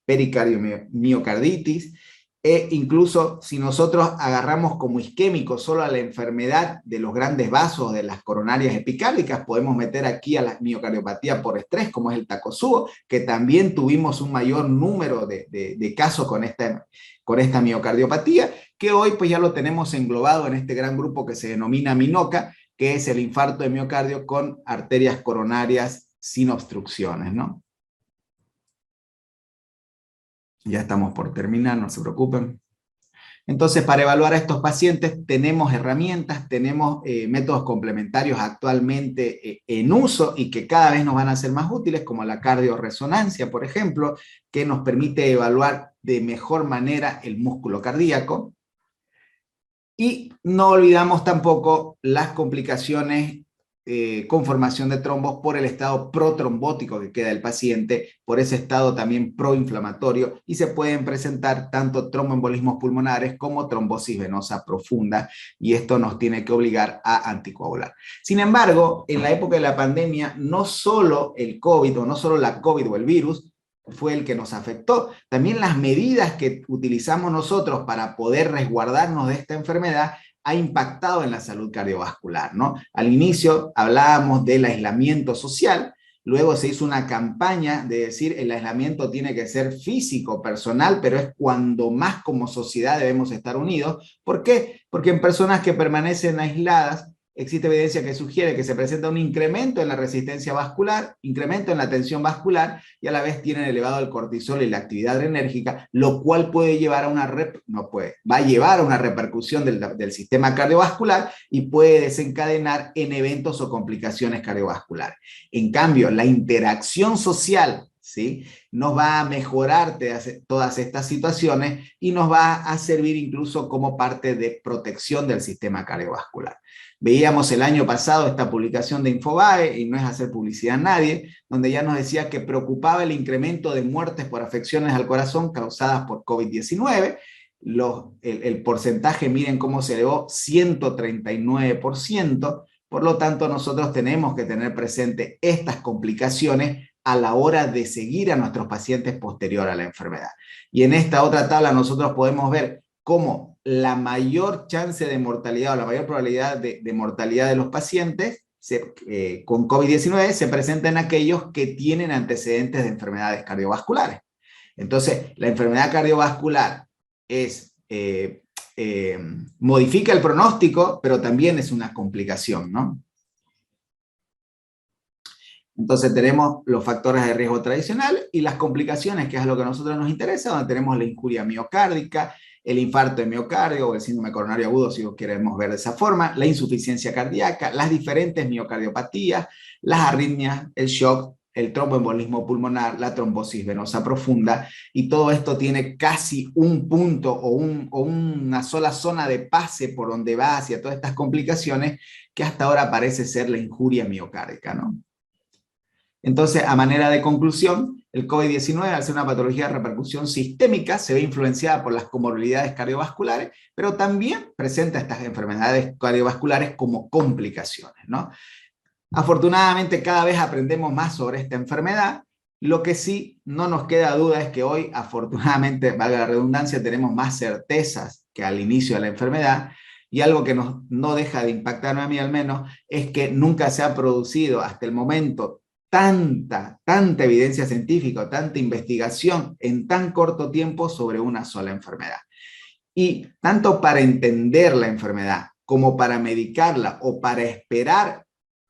pericardiomiocardititis, e incluso si nosotros agarramos como isquémico solo a la enfermedad de los grandes vasos de las coronarias epicárdicas, podemos meter aquí a la miocardiopatía por estrés, como es el Takotsubo, que también tuvimos un mayor número de casos con esta miocardiopatía, que hoy pues ya lo tenemos englobado en este gran grupo que se denomina MINOCA, que es el infarto de miocardio con arterias coronarias sin obstrucciones, ¿no? Ya estamos por terminar, no se preocupen. Entonces, para evaluar a estos pacientes tenemos herramientas, tenemos métodos complementarios actualmente en uso y que cada vez nos van a ser más útiles, como la cardioresonancia, por ejemplo, que nos permite evaluar de mejor manera el músculo cardíaco. Y no olvidamos tampoco las complicaciones con formación de trombos por el estado protrombótico que queda el paciente, por ese estado también proinflamatorio, y se pueden presentar tanto tromboembolismos pulmonares como trombosis venosa profunda, y esto nos tiene que obligar a anticoagular. Sin embargo, en la época de la pandemia, no solo el COVID, o no solo la COVID o el virus, fue el que nos afectó. También las medidas que utilizamos nosotros para poder resguardarnos de esta enfermedad ha impactado en la salud cardiovascular, ¿no? Al inicio hablábamos del aislamiento social. Luego se hizo una campaña de decir el aislamiento tiene que ser físico, personal, pero es cuando más como sociedad debemos estar unidos. ¿Por qué? Porque en personas que permanecen aisladas existe evidencia que sugiere que se presenta un incremento en la resistencia vascular, incremento en la tensión vascular, y a la vez tienen elevado el cortisol y la actividad adrenérgica, lo cual puede llevar a va a llevar a una repercusión del sistema cardiovascular y puede desencadenar en eventos o complicaciones cardiovasculares. En cambio, la interacción social, ¿sí?, nos va a mejorar todas estas situaciones y nos va a servir incluso como parte de protección del sistema cardiovascular. Veíamos el año pasado esta publicación de Infobae, y no es hacer publicidad a nadie, donde ya nos decía que preocupaba el incremento de muertes por afecciones al corazón causadas por COVID-19. El porcentaje, miren cómo se elevó, 139%. Por lo tanto, nosotros tenemos que tener presente estas complicaciones a la hora de seguir a nuestros pacientes posterior a la enfermedad. Y en esta otra tabla nosotros podemos ver cómo la mayor chance de mortalidad o la mayor probabilidad de mortalidad de los pacientes con COVID-19 se presenta en aquellos que tienen antecedentes de enfermedades cardiovasculares. Entonces, la enfermedad cardiovascular modifica el pronóstico, pero también es una complicación, ¿no? Entonces tenemos los factores de riesgo tradicional y las complicaciones, que es lo que a nosotros nos interesa, donde tenemos la injuria miocárdica, el infarto de miocardio o el síndrome coronario agudo, si lo queremos ver de esa forma, la insuficiencia cardíaca, las diferentes miocardiopatías, las arritmias, el shock, el tromboembolismo pulmonar, la trombosis venosa profunda, y todo esto tiene casi un punto o una sola zona de pase por donde va hacia todas estas complicaciones, que hasta ahora parece ser la injuria miocárdica, ¿no? Entonces, a manera de conclusión, el COVID-19, al ser una patología de repercusión sistémica, se ve influenciada por las comorbilidades cardiovasculares, pero también presenta estas enfermedades cardiovasculares como complicaciones, ¿no? Afortunadamente, cada vez aprendemos más sobre esta enfermedad. Lo que sí no nos queda duda es que hoy, afortunadamente, valga la redundancia, tenemos más certezas que al inicio de la enfermedad, y algo que no deja de impactarme a mí al menos, es que nunca se ha producido hasta el momento tanta evidencia científica, tanta investigación en tan corto tiempo sobre una sola enfermedad. Y tanto para entender la enfermedad como para medicarla o para esperar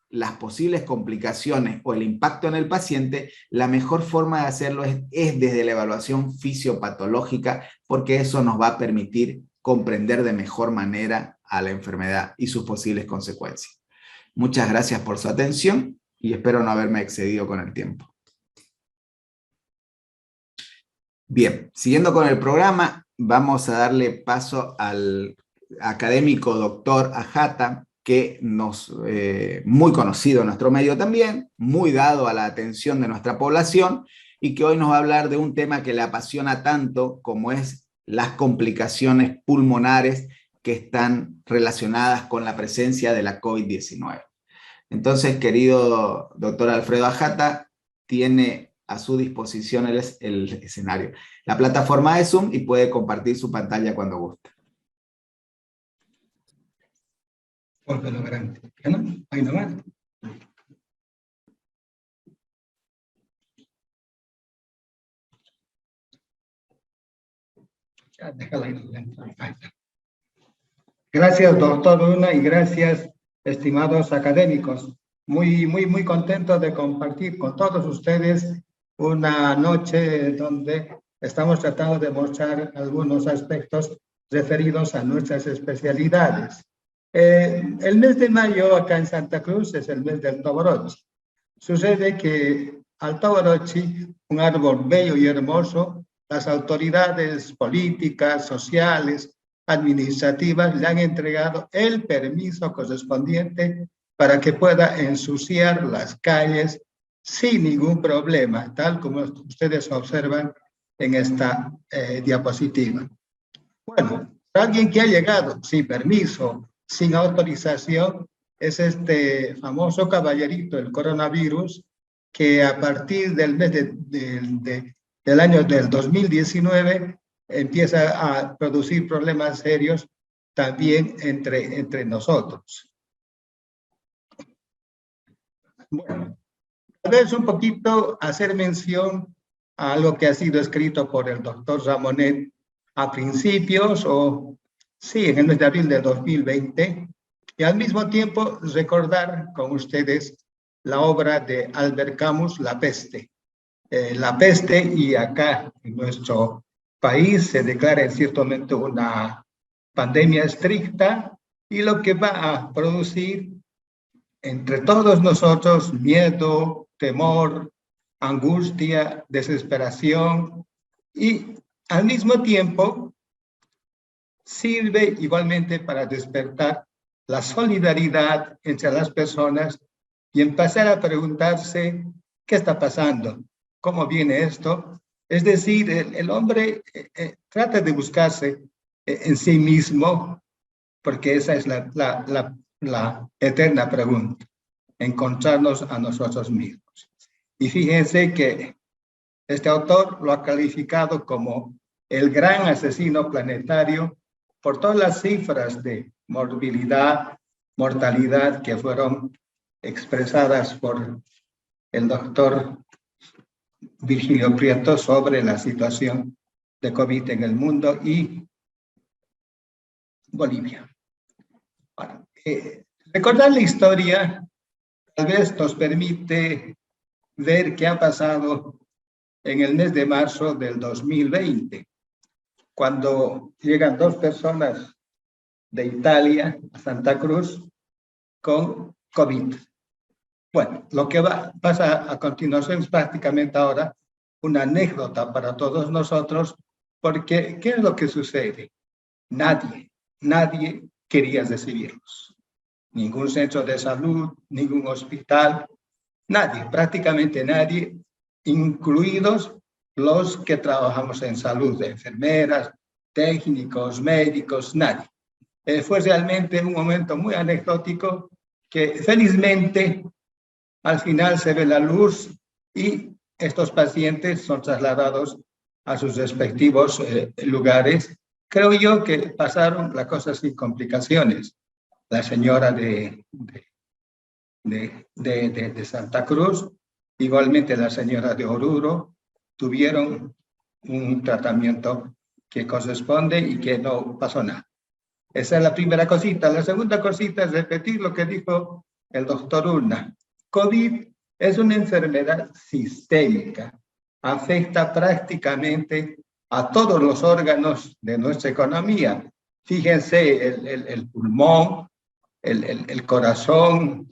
las posibles complicaciones o el impacto en el paciente, la mejor forma de hacerlo es desde la evaluación fisiopatológica, porque eso nos va a permitir comprender de mejor manera a la enfermedad y sus posibles consecuencias. Muchas gracias por su atención y espero no haberme excedido con el tiempo. Bien, siguiendo con el programa, vamos a darle paso al académico doctor Ajata, que muy conocido en nuestro medio también, muy dado a la atención de nuestra población, y que hoy nos va a hablar de un tema que le apasiona tanto como es las complicaciones pulmonares que están relacionadas con la presencia de la COVID-19. Entonces, querido doctor Alfredo Ajata, tiene a su disposición el escenario. La plataforma es Zoom y puede compartir su pantalla cuando guste. Porque lo grande. ¿No? Ahí nomás. Ya, déjala ahí. Ahí está. Gracias, doctor Luna, y gracias, estimados académicos. Muy contento de compartir con todos ustedes una noche donde estamos tratando de mostrar algunos aspectos referidos a nuestras especialidades. El mes de mayo acá en Santa Cruz es el mes del Toborochi. Sucede que al Toborochi, un árbol bello y hermoso, las autoridades políticas, sociales, administrativas le han entregado el permiso correspondiente para que pueda ensuciar las calles sin ningún problema, tal como ustedes observan en esta diapositiva. Bueno, alguien que ha llegado sin permiso, sin autorización, es este famoso caballerito, el coronavirus, que a partir del mes del año del 2019 empieza a producir problemas serios también entre nosotros. Bueno, Tal vez un poquito hacer mención a algo que ha sido escrito por el doctor Ramonet a principios, sí, en el mes de abril de 2020, y al mismo tiempo recordar con ustedes la obra de Albert Camus, La peste. La peste, y acá en nuestro país se declara en cierto momento una pandemia estricta, y lo que va a producir entre todos nosotros miedo, temor, angustia, desesperación, y al mismo tiempo sirve igualmente para despertar la solidaridad entre las personas y empezar a preguntarse qué está pasando, cómo viene esto. Es decir, el hombre trata de buscarse en sí mismo, porque esa es la eterna pregunta, encontrarnos a nosotros mismos. Y fíjense que este autor lo ha calificado como el gran asesino planetario por todas las cifras de morbilidad, mortalidad que fueron expresadas por el doctor Virgilio Prieto sobre la situación de COVID en el mundo y Bolivia. Bueno, recordar la historia tal vez nos permite ver qué ha pasado en el mes de marzo del 2020, cuando llegan 2 personas de Italia a Santa Cruz con COVID. Bueno, lo que pasa a continuación es prácticamente ahora una anécdota para todos nosotros, porque ¿qué es lo que sucede? Nadie quería recibirlos. Ningún centro de salud, ningún hospital, nadie, prácticamente nadie, incluidos los que trabajamos en salud, enfermeras, técnicos, médicos, nadie. Fue realmente un momento muy anecdótico que felizmente al final se ve la luz y estos pacientes son trasladados a sus respectivos lugares. Creo yo que pasaron la cosa sin complicaciones. La señora de Santa Cruz, igualmente la señora de Oruro, tuvieron un tratamiento que corresponde y que no pasó nada. Esa es la primera cosita. La segunda cosita es repetir lo que dijo el doctor Urna. COVID es una enfermedad sistémica. Afecta prácticamente a todos los órganos de nuestra economía. Fíjense, el pulmón, el corazón,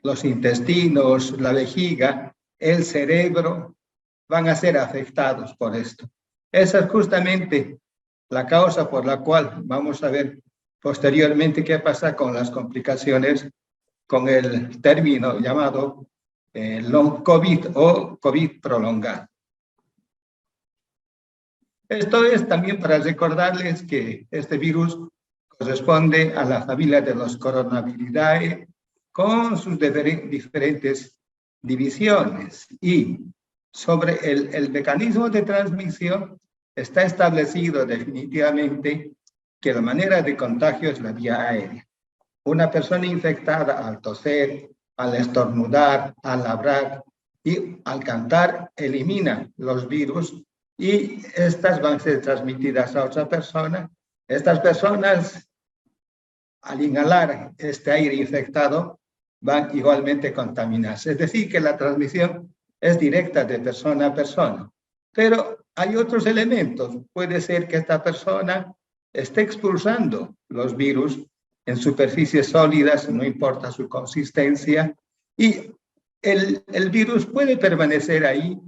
los intestinos, la vejiga, el cerebro, van a ser afectados por esto. Esa es justamente la causa por la cual vamos a ver posteriormente qué pasa con las complicaciones con el término llamado long COVID o COVID prolongado. Esto es también para recordarles que este virus corresponde a la familia de los Coronaviridae con sus diferentes divisiones, y sobre el mecanismo de transmisión está establecido definitivamente que la manera de contagio es la vía aérea. Una persona infectada al toser, al estornudar, al hablar y al cantar elimina los virus, y estas van a ser transmitidas a otra persona. Estas personas, al inhalar este aire infectado, van igualmente a contaminarse. Es decir, que la transmisión es directa de persona a persona. Pero hay otros elementos. Puede ser que esta persona esté expulsando los virus en superficies sólidas, no importa su consistencia, y el virus puede permanecer ahí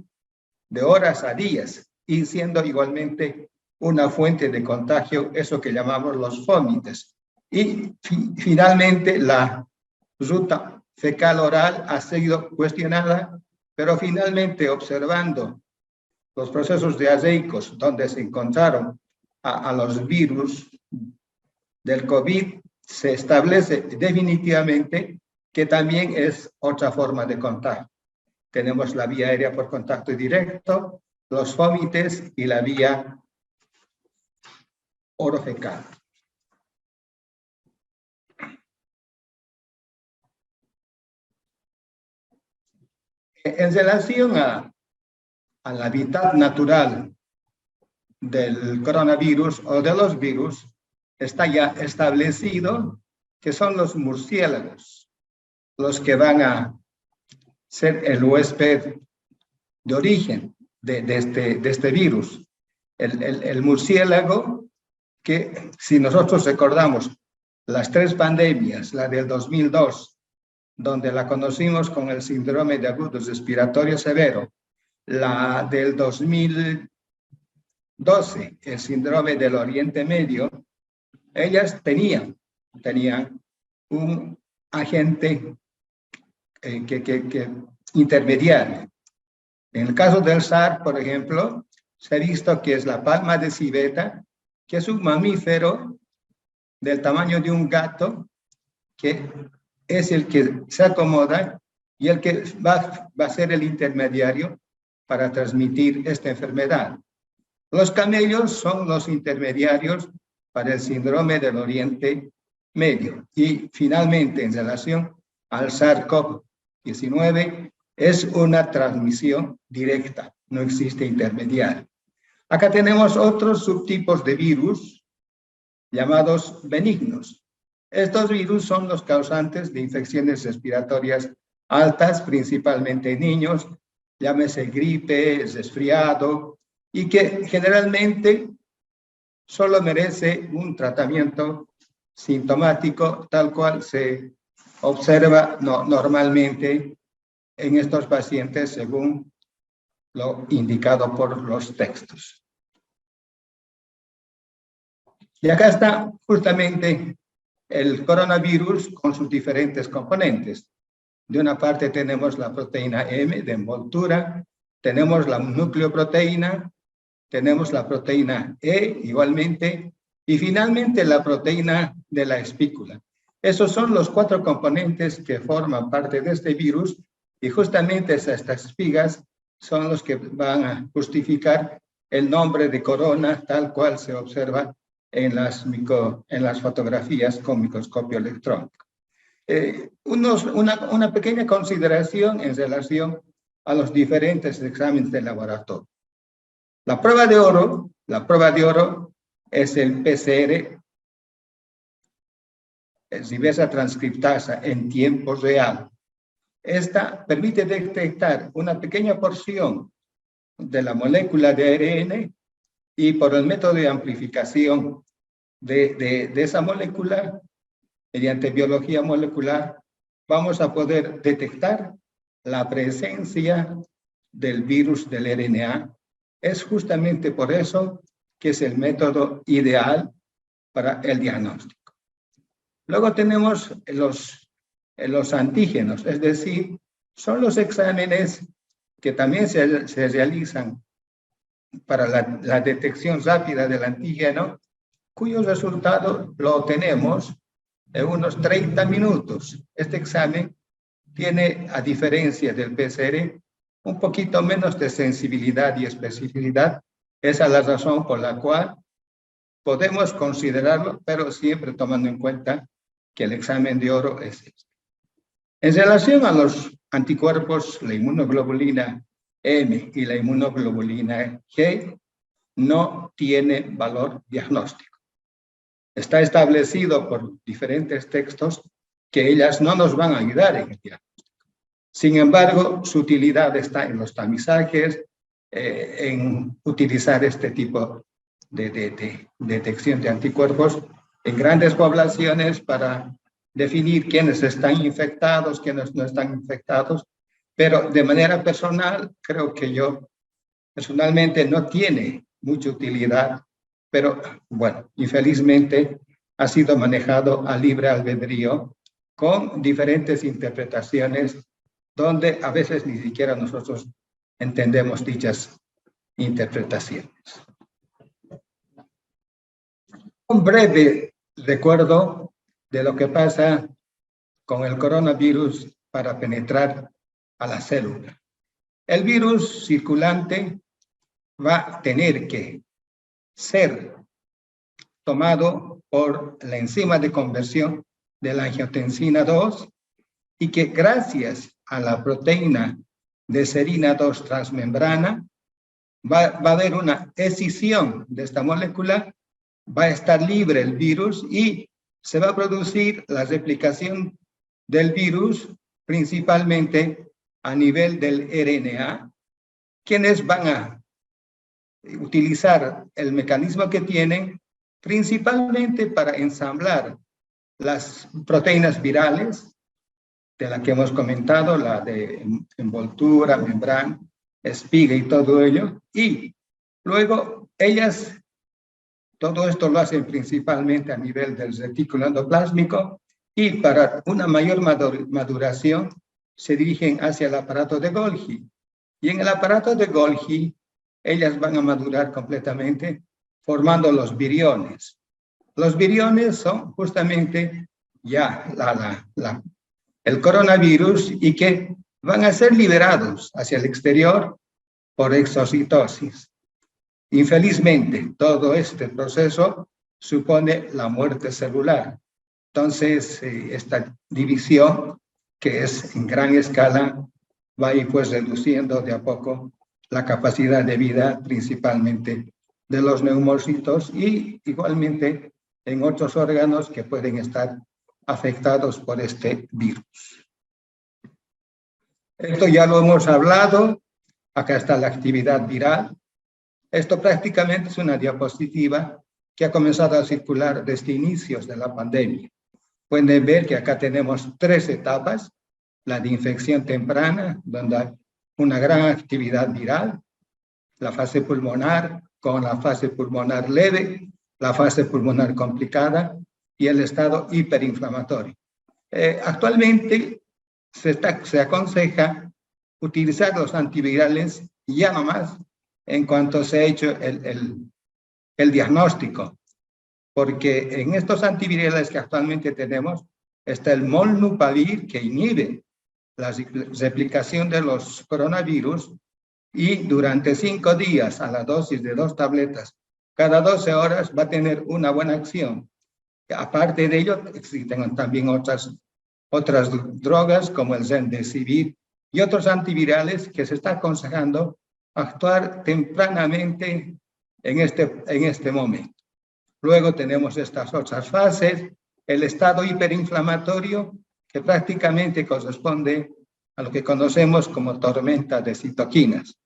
de horas a días, y siendo igualmente una fuente de contagio, eso que llamamos los vómitos. Y finalmente la ruta fecal oral ha sido cuestionada, pero finalmente observando los procesos diarreicos donde se encontraron a los virus del COVID, se establece definitivamente que también es otra forma de contagio. Tenemos la vía aérea por contacto directo, los vómitos y la vía orofecal. En relación al hábitat natural del coronavirus o de los virus, está ya establecido que son los murciélagos los que van a ser el huésped de origen de este virus. El murciélago, que si nosotros recordamos las 3 pandemias, la del 2002, donde la conocimos con el síndrome de agudos respiratorio severo, la del 2012, el síndrome del Oriente Medio, ellas tenían un agente que intermediario. En el caso del SARS, por ejemplo, se ha visto que es la palma de civeta, que es un mamífero del tamaño de un gato, que es el que se acomoda y el que va a ser el intermediario para transmitir esta enfermedad. Los camellos son los intermediarios para el síndrome del Oriente Medio. Y finalmente, en relación al SARS-CoV-19, es una transmisión directa, no existe intermediario. Acá tenemos otros subtipos de virus llamados benignos. Estos virus son los causantes de infecciones respiratorias altas, principalmente en niños, llámese gripe, resfriado, y que generalmente solo merece un tratamiento sintomático, tal cual se observa normalmente en estos pacientes según lo indicado por los textos. Y acá está justamente el coronavirus con sus diferentes componentes. De una parte tenemos la proteína M de envoltura, tenemos la nucleoproteína, tenemos la proteína E igualmente, y finalmente la proteína de la espícula. Esos son los 4 componentes que forman parte de este virus, y justamente estas espigas son los que van a justificar el nombre de corona, tal cual se observa en las fotografías con microscopio electrónico. Una pequeña consideración en relación a los diferentes exámenes de laboratorio. La prueba de oro es el PCR, es reversa transcriptasa en tiempo real. Esta permite detectar una pequeña porción de la molécula de ARN y por el método de amplificación de esa molécula, mediante biología molecular, vamos a poder detectar la presencia del virus del RNA. Es justamente por eso que es el método ideal para el diagnóstico. Luego tenemos los antígenos, es decir, son los exámenes que también se realizan para la detección rápida del antígeno, cuyo resultado lo tenemos en unos 30 minutos. Este examen tiene, a diferencia del PCR, un poquito menos de sensibilidad y especificidad. Esa es la razón por la cual podemos considerarlo, pero siempre tomando en cuenta que el examen de oro es este. En relación a los anticuerpos, la inmunoglobulina M y la inmunoglobulina G no tiene valor diagnóstico. Está establecido por diferentes textos que ellas no nos van a ayudar en el diagnóstico. Sin embargo, su utilidad está en los tamizajes, en utilizar este tipo de detección de anticuerpos en grandes poblaciones para definir quiénes están infectados, quiénes no están infectados, pero de manera personal, creo que yo personalmente no tiene mucha utilidad, pero bueno, infelizmente ha sido manejado a libre albedrío con diferentes interpretaciones donde a veces ni siquiera nosotros entendemos dichas interpretaciones. Un breve recuerdo de lo que pasa con el coronavirus para penetrar a la célula. El virus circulante va a tener que ser tomado por la enzima de conversión de la angiotensina 2 y que gracias a la proteína de serina 2 transmembrana, va a haber una escisión de esta molécula, va a estar libre el virus y se va a producir la replicación del virus principalmente a nivel del RNA, quienes van a utilizar el mecanismo que tienen principalmente para ensamblar las proteínas virales, de la que hemos comentado, la de envoltura, membrana, espiga y todo ello, y luego ellas, todo esto lo hacen principalmente a nivel del retículo endoplásmico, y para una mayor maduración se dirigen hacia el aparato de Golgi. Y en el aparato de Golgi, ellas van a madurar completamente formando los viriones. Los viriones son justamente ya el coronavirus y que van a ser liberados hacia el exterior por exocitosis. Infelizmente, todo este proceso supone la muerte celular. Entonces, esta división, que es en gran escala, va a ir pues reduciendo de a poco la capacidad de vida, principalmente de los neumocitos y igualmente en otros órganos que pueden estar afectados por este virus. Esto ya lo hemos hablado. Acá está la actividad viral. Esto prácticamente es una diapositiva que ha comenzado a circular desde inicios de la pandemia. Pueden ver que acá tenemos 3 etapas. La de infección temprana, donde hay una gran actividad viral, la fase pulmonar con la fase pulmonar leve, la fase pulmonar complicada y el estado hiperinflamatorio. Actualmente se aconseja utilizar los antivirales ya nomás en cuanto se ha hecho el diagnóstico, porque en estos antivirales que actualmente tenemos está el molnupiravir, que inhibe la replicación de los coronavirus y durante 5 días a la dosis de 2 tabletas cada 12 horas va a tener una buena acción. Aparte de ello, existen también otras drogas como el remdesivir y otros antivirales que se está aconsejando actuar tempranamente en este momento. Luego tenemos estas otras fases, el estado hiperinflamatorio, que prácticamente corresponde a lo que conocemos como tormenta de citoquinas.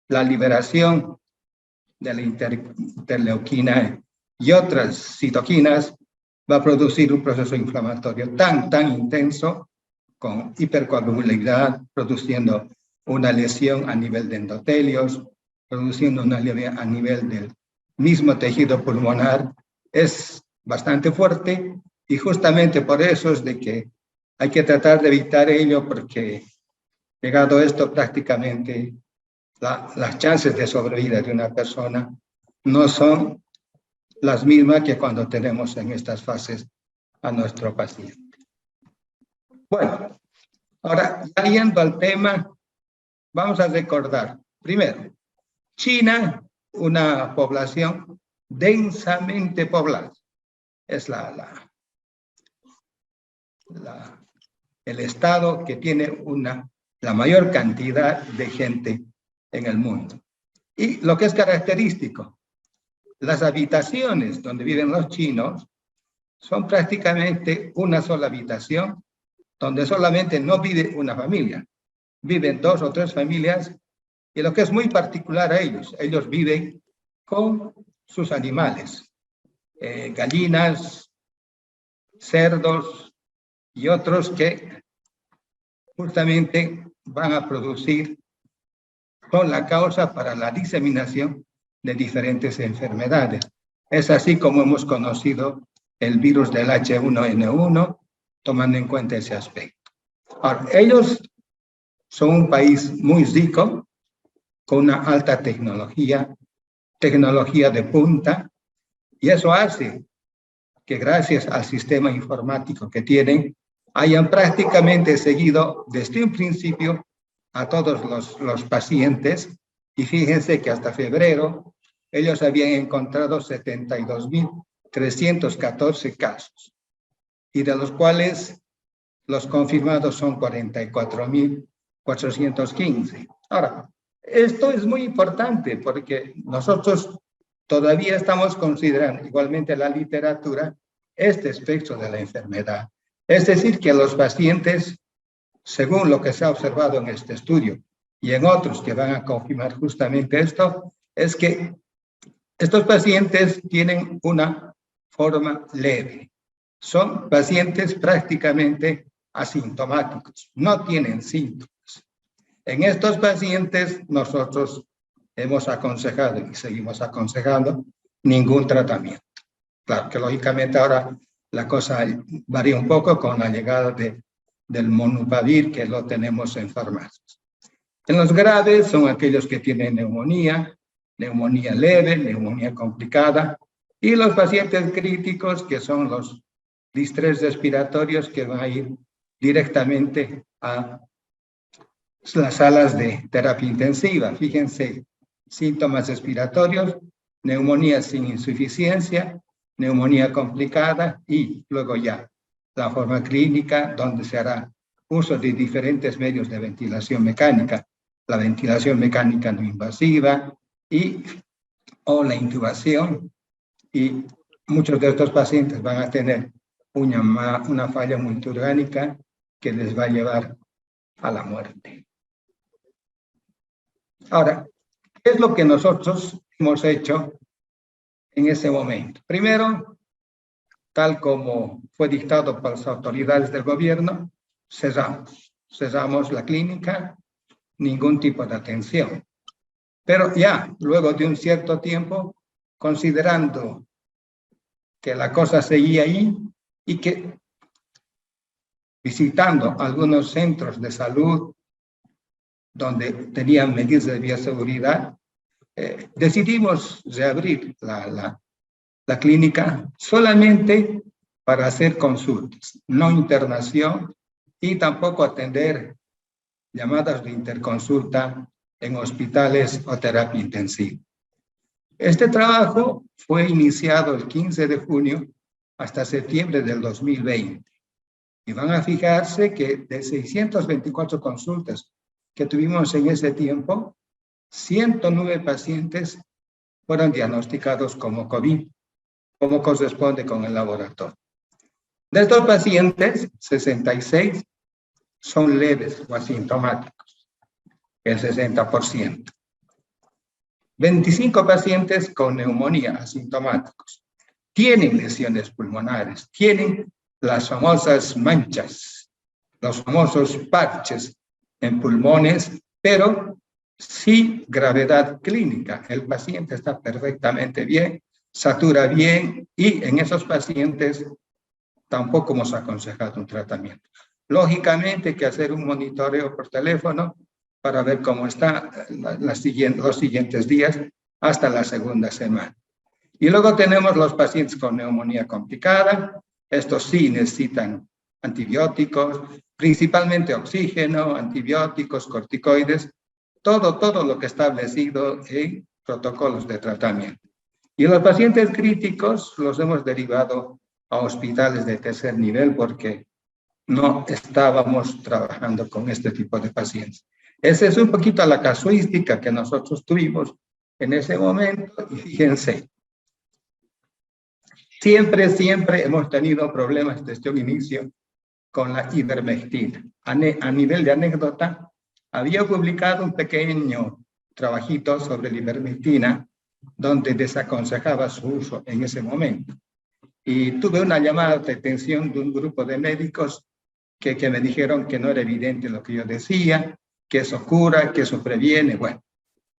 La liberación de la interleuquina y otras citoquinas va a producir un proceso inflamatorio tan intenso, con hipercoagulabilidad, produciendo una lesión a nivel de endotelios, produciendo una lesión a nivel del mismo tejido pulmonar. Es bastante fuerte y justamente por eso es de que hay que tratar de evitar ello, porque llegado esto prácticamente las chances de sobrevida de una persona no son las mismas que cuando tenemos en estas fases a nuestro paciente. Bueno, ahora ya yendo al tema, vamos a recordar, primero, China, una población densamente poblada, es el estado que tiene la mayor cantidad de gente en el mundo. Y lo que es característico, las habitaciones donde viven los chinos son prácticamente una sola habitación, donde solamente no vive una familia, viven 2 o 3 familias, y lo que es muy particular a ellos viven con sus animales, gallinas, cerdos y otros que justamente van a producir, son la causa para la diseminación de diferentes enfermedades. Es así como hemos conocido el virus del H1N1, tomando en cuenta ese aspecto. Ahora, ellos son un país muy rico, con una alta tecnología de punta, y eso hace que gracias al sistema informático que tienen, hayan prácticamente seguido desde un principio a todos los pacientes, y fíjense que hasta febrero ellos habían encontrado 72.314 casos, y de los cuales los confirmados son 44.000 415. Ahora, esto es muy importante porque nosotros todavía estamos considerando, igualmente la literatura, este aspecto de la enfermedad. Es decir, que los pacientes, según lo que se ha observado en este estudio y en otros que van a confirmar justamente esto, es que estos pacientes tienen una forma leve. Son pacientes prácticamente asintomáticos, no tienen síntomas. En estos pacientes nosotros hemos aconsejado y seguimos aconsejando ningún tratamiento. Claro que lógicamente ahora la cosa varía un poco con la llegada del Molnupiravir, que lo tenemos en farmacias. En los graves son aquellos que tienen neumonía, neumonía leve, neumonía complicada, y los pacientes críticos, que son los distrés respiratorios, que van a ir directamente a las salas de terapia intensiva. Fíjense, síntomas respiratorios, neumonía sin insuficiencia, neumonía complicada y luego ya la forma clínica donde se hará uso de diferentes medios de ventilación mecánica, la ventilación mecánica no invasiva o la intubación, y muchos de estos pacientes van a tener una falla multiorgánica que les va a llevar a la muerte. Ahora, ¿qué es lo que nosotros hemos hecho en ese momento? Primero, tal como fue dictado por las autoridades del gobierno, cerramos la clínica, ningún tipo de atención. Pero ya, luego de un cierto tiempo, considerando que la cosa seguía ahí y que visitando algunos centros de salud donde tenían medidas de bioseguridad, decidimos reabrir la clínica solamente para hacer consultas, no internación y tampoco atender llamadas de interconsulta en hospitales o terapia intensiva. Este trabajo fue iniciado el 15 de junio hasta septiembre del 2020. Y van a fijarse que de 624 consultas que tuvimos en ese tiempo, 109 pacientes fueron diagnosticados como COVID, como corresponde con el laboratorio. De estos pacientes, 66 son leves o asintomáticos, el 60%. 25 pacientes con neumonía asintomáticos. Tienen lesiones pulmonares, tienen las famosas manchas, los famosos parches en pulmones, pero sin gravedad clínica. El paciente está perfectamente bien, satura bien y en esos pacientes tampoco hemos aconsejado un tratamiento. Lógicamente hay que hacer un monitoreo por teléfono para ver cómo está los siguientes días hasta la segunda semana. Y luego tenemos los pacientes con neumonía complicada. Estos sí necesitan antibióticos, principalmente oxígeno, antibióticos, corticoides, todo lo que está establecido en protocolos de tratamiento. Y los pacientes críticos los hemos derivado a hospitales de tercer nivel porque no estábamos trabajando con este tipo de pacientes. Esa es un poquito la casuística que nosotros tuvimos en ese momento y fíjense, siempre hemos tenido problemas desde un inicio con la ivermectina. A nivel de anécdota, había publicado un pequeño trabajito sobre la ivermectina donde desaconsejaba su uso en ese momento. Y tuve una llamada de atención de un grupo de médicos que me dijeron que no era evidente lo que yo decía, que eso cura, que eso previene. Bueno,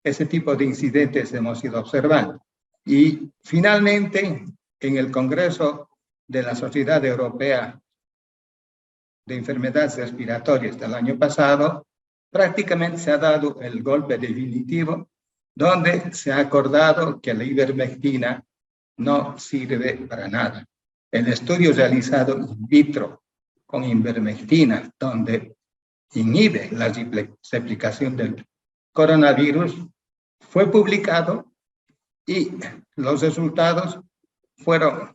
ese tipo de incidentes hemos ido observando. Y finalmente, en el Congreso de la Sociedad Europea de Enfermedades Respiratorias del año pasado, prácticamente se ha dado el golpe definitivo, donde se ha acordado que la ivermectina no sirve para nada. El estudio realizado in vitro con ivermectina, donde inhibe la replicación del coronavirus, fue publicado y los resultados fueron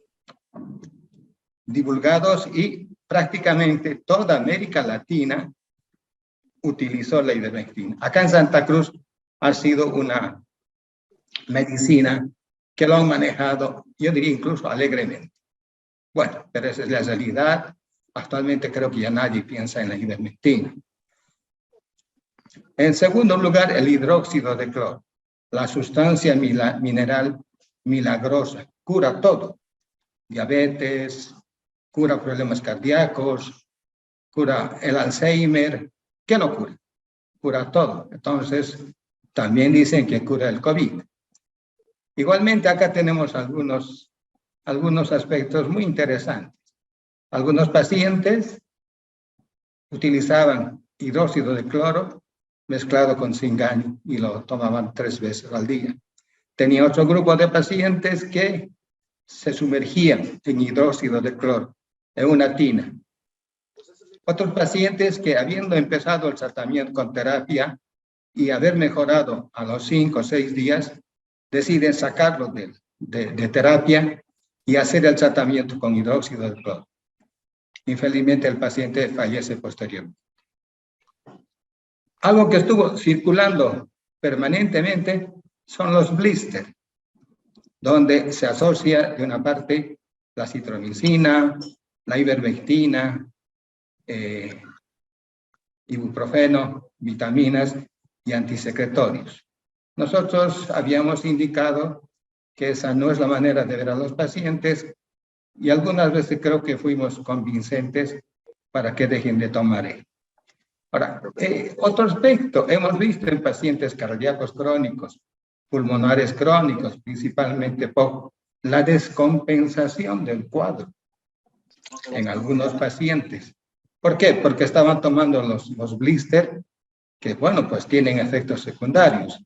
divulgados y prácticamente toda América Latina utilizó la ivermectina. Acá en Santa Cruz ha sido una medicina que lo han manejado, yo diría incluso alegremente. Bueno, pero esa es la realidad. Actualmente creo que ya nadie piensa en la ivermectina. En segundo lugar, el hidróxido de cloro, la sustancia mineral milagrosa, cura todo. Diabetes, cura problemas cardíacos, cura el Alzheimer. ¿Qué no cura? Cura todo. Entonces, también dicen que cura el COVID. Igualmente, acá tenemos algunos aspectos muy interesantes. Algunos pacientes utilizaban hidróxido de cloro mezclado con zinc y lo tomaban 3 veces al día. Tenía otro grupo de pacientes que se sumergían en hidróxido de cloro, en una tina. Otros pacientes que habiendo empezado el tratamiento con terapia y haber mejorado a los 5 o 6 días, deciden sacarlo de terapia y hacer el tratamiento con hidróxido de cloro. Infelizmente el paciente fallece posteriormente. Algo que estuvo circulando permanentemente son los blisters, donde se asocia de una parte la citromicina, la ivermectina, ibuprofeno, vitaminas y antisecretorios. Nosotros habíamos indicado que esa no es la manera de ver a los pacientes y algunas veces creo que fuimos convincentes para que dejen de tomar él. Ahora, otro aspecto, hemos visto en pacientes cardíacos crónicos, pulmonares crónicos, principalmente por la descompensación del cuadro en algunos pacientes. ¿Por qué? Porque estaban tomando los blister, que bueno, pues tienen efectos secundarios.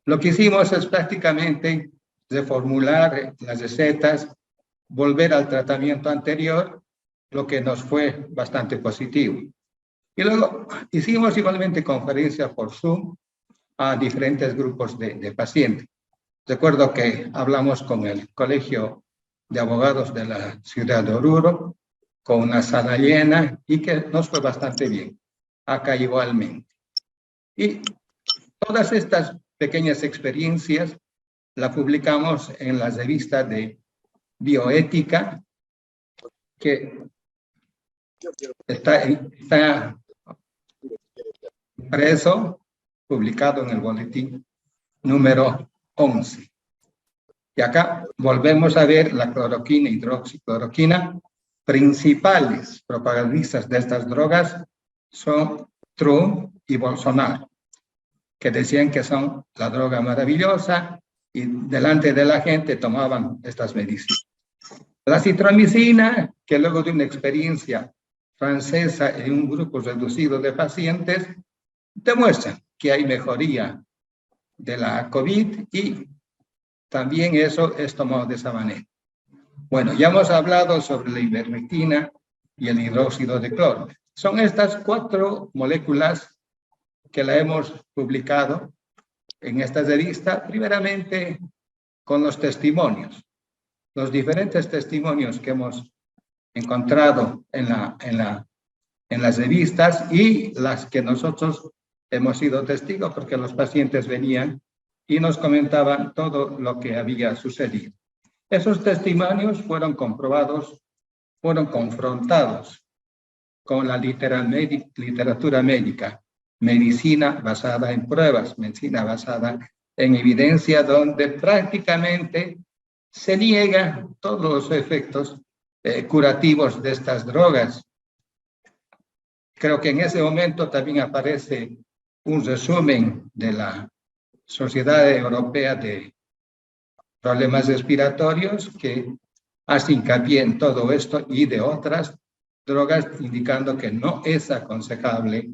Lo que hicimos es prácticamente reformular las recetas, volver al tratamiento anterior, lo que nos fue bastante positivo. Y luego hicimos igualmente conferencias por Zoom a diferentes grupos de pacientes. Recuerdo que hablamos con el Colegio de Abogados de la ciudad de Oruro, con una sala llena y que nos fue bastante bien. Acá igualmente. Y todas estas pequeñas experiencias las publicamos en la revista de bioética, que está impreso, publicado en el boletín número 11. Y acá volvemos a ver la cloroquina y hidroxicloroquina. Principales propagandistas de estas drogas son Trump y Bolsonaro, que decían que son la droga maravillosa y delante de la gente tomaban estas medicinas. La citromicina, que luego de una experiencia francesa en un grupo reducido de pacientes, demuestra que hay mejoría de la COVID y también eso es tomado de esa manera. Bueno, ya hemos hablado sobre la ivermectina y el hidróxido de cloro. Son estas 4 moléculas que la hemos publicado en esta revista, primeramente con los testimonios. Los diferentes testimonios que hemos encontrado en las revistas y las que nosotros hemos sido testigos porque los pacientes venían y nos comentaban todo lo que había sucedido. Esos testimonios fueron comprobados, fueron confrontados con la literatura médica, medicina basada en pruebas, medicina basada en evidencia, donde prácticamente se niegan todos los efectos curativos de estas drogas. Creo que en ese momento también aparece un resumen de la Sociedad Europea de Problemas Respiratorios que hace hincapié en todo esto y de otras drogas, indicando que no es aconsejable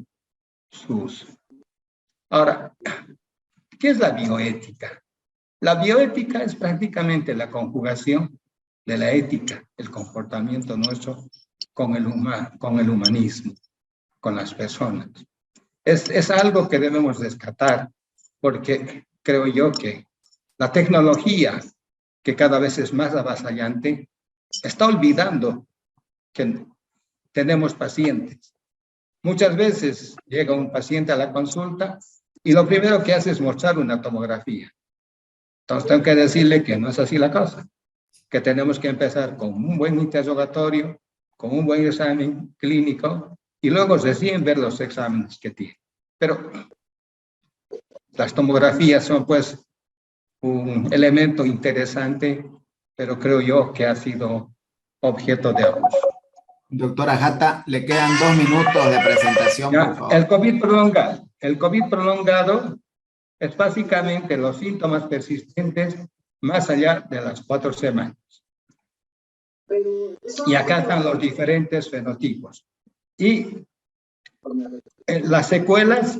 su uso. Ahora, ¿qué es la bioética? La bioética es prácticamente la conjugación de la ética, el comportamiento nuestro con el humanismo, con las personas. Es algo que debemos rescatar porque creo yo que la tecnología, que cada vez es más avasallante, está olvidando que tenemos pacientes. Muchas veces llega un paciente a la consulta y lo primero que hace es mostrar una tomografía. Entonces tengo que decirle que no es así la cosa, que tenemos que empezar con un buen interrogatorio, con un buen examen clínico y luego recién ver los exámenes que tiene. Pero las tomografías son pues un elemento interesante, pero creo yo que ha sido objeto de abuso. Doctora Jata, le quedan 2 minutos de presentación, Ya, por favor. el COVID prolongado. El COVID prolongado es básicamente los síntomas persistentes más allá de las 4 semanas. Y acá están los diferentes fenotipos. Y las secuelas,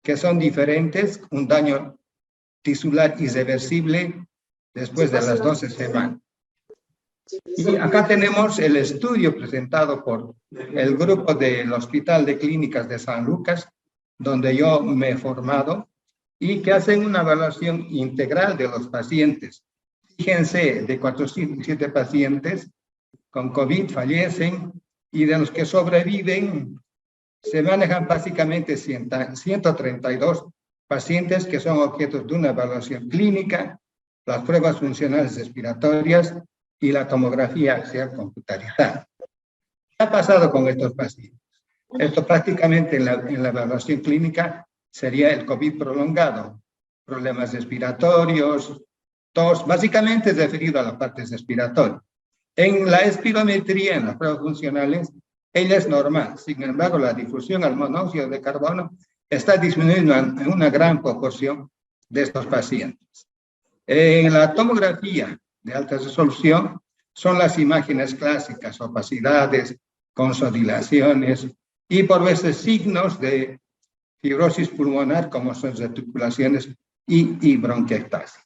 que son diferentes, un daño tisular irreversible después de las 12 semanas. Y acá tenemos el estudio presentado por el grupo del Hospital de Clínicas de San Lucas, donde yo me he formado, y que hacen una evaluación integral de los pacientes. Fíjense, de 407 pacientes con COVID fallecen, y de los que sobreviven, se manejan básicamente 132 pacientes que son objetos de una evaluación clínica, las pruebas funcionales respiratorias y la tomografía axial computarizada. ¿Qué ha pasado con estos pacientes? Esto prácticamente en la evaluación clínica sería el COVID prolongado, problemas respiratorios, tos, básicamente es referido a la parte respiratoria. En la espirometría, en las pruebas funcionales, ella es normal. Sin embargo, la difusión al monóxido de carbono está disminuyendo en una gran proporción de estos pacientes. En la tomografía de alta resolución son las imágenes clásicas, opacidades, consolidaciones y por veces signos de fibrosis pulmonar como son reticulaciones y bronquiectasis.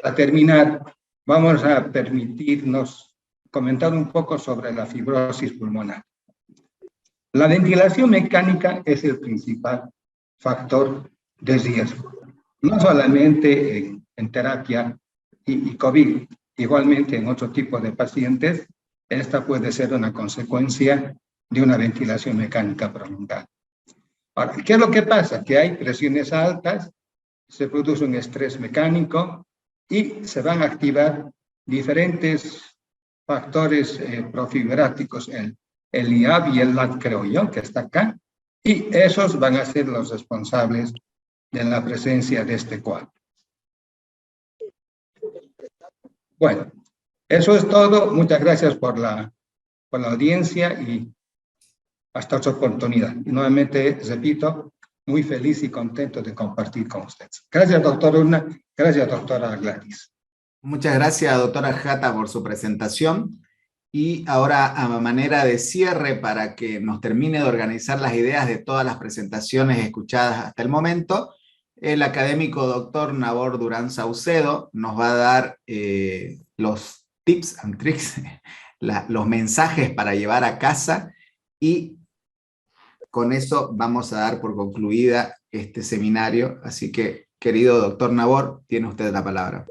Para terminar, vamos a permitirnos comentar un poco sobre la fibrosis pulmonar. La ventilación mecánica es el principal factor de riesgo, no solamente en terapia y COVID, igualmente en otro tipo de pacientes, esta puede ser una consecuencia de una ventilación mecánica prolongada. Ahora, ¿qué es lo que pasa? Que hay presiones altas, se produce un estrés mecánico y se van a activar diferentes factores profibráticos, el IAB y el LAT, creo yo, que está acá, y esos van a ser los responsables de la presencia de este cuadro. Bueno, eso es todo. Muchas gracias por la audiencia y hasta otra oportunidad. Y nuevamente, repito, muy feliz y contento de compartir con ustedes. Gracias, doctora Urna. Gracias, doctora Gladys. Muchas gracias, doctora Jata, por su presentación. Y ahora, a manera de cierre, para que nos termine de organizar las ideas de todas las presentaciones escuchadas hasta el momento, el académico doctor Nabor Durán Saucedo nos va a dar los tips and tricks, los mensajes para llevar a casa, y con eso vamos a dar por concluida este seminario. Así que, querido doctor Nabor, tiene usted la palabra.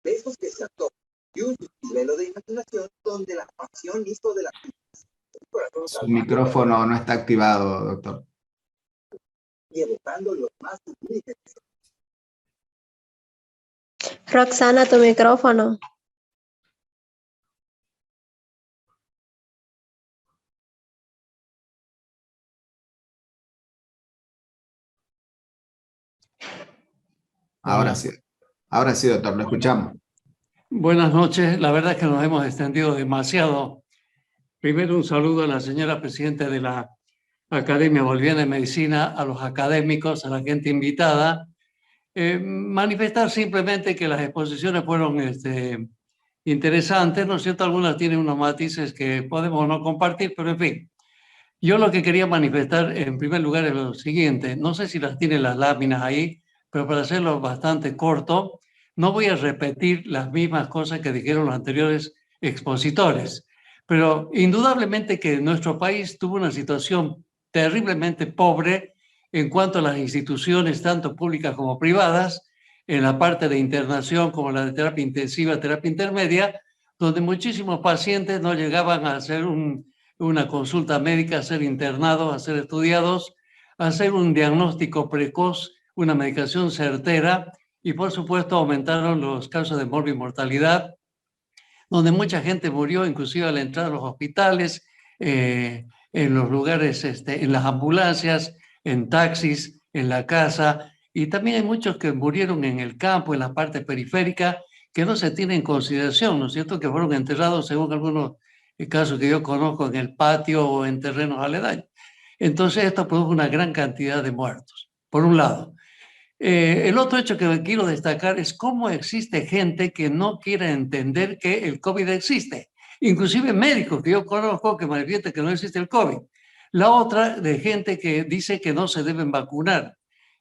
De esos que se adoptan y un nivel de imaginación donde la pasión hizo de la Su micrófono no está activado, doctor. y evocando los más sublimes. Roxana, tu micrófono. Ahora sí, doctor, lo escuchamos. Buenas noches, la verdad es que nos hemos extendido demasiado. Primero un saludo a la señora presidenta de la Academia Boliviana de Medicina, a los académicos, a la gente invitada. Manifestar simplemente que las exposiciones fueron interesantes, ¿no es cierto? Algunas tienen unos matices que podemos no compartir, pero en fin. Yo lo que quería manifestar en primer lugar es lo siguiente. No sé si las tienen las láminas ahí, pero para hacerlo bastante corto, no voy a repetir las mismas cosas que dijeron los anteriores expositores, pero indudablemente que nuestro país tuvo una situación terriblemente pobre en cuanto a las instituciones, tanto públicas como privadas, en la parte de internación como la de terapia intensiva, terapia intermedia, donde muchísimos pacientes no llegaban a hacer un una consulta médica, a ser internados, a ser estudiados, a hacer un diagnóstico precoz, una medicación certera y, por supuesto, aumentaron los casos de morbimortalidad, donde mucha gente murió, inclusive al entrar a los hospitales, en los lugares, en las ambulancias, en taxis, en la casa, y también hay muchos que murieron en el campo, en la parte periférica, que no se tiene en consideración, ¿no es cierto?, que fueron enterrados, según algunos casos que yo conozco, en el patio o en terrenos aledaños. Entonces, esto produjo una gran cantidad de muertos, por un lado. El otro hecho que quiero destacar es cómo existe gente que no quiere entender que el COVID existe. Inclusive médicos que yo conozco que manifiestan que no existe el COVID. La otra de gente que dice que no se deben vacunar,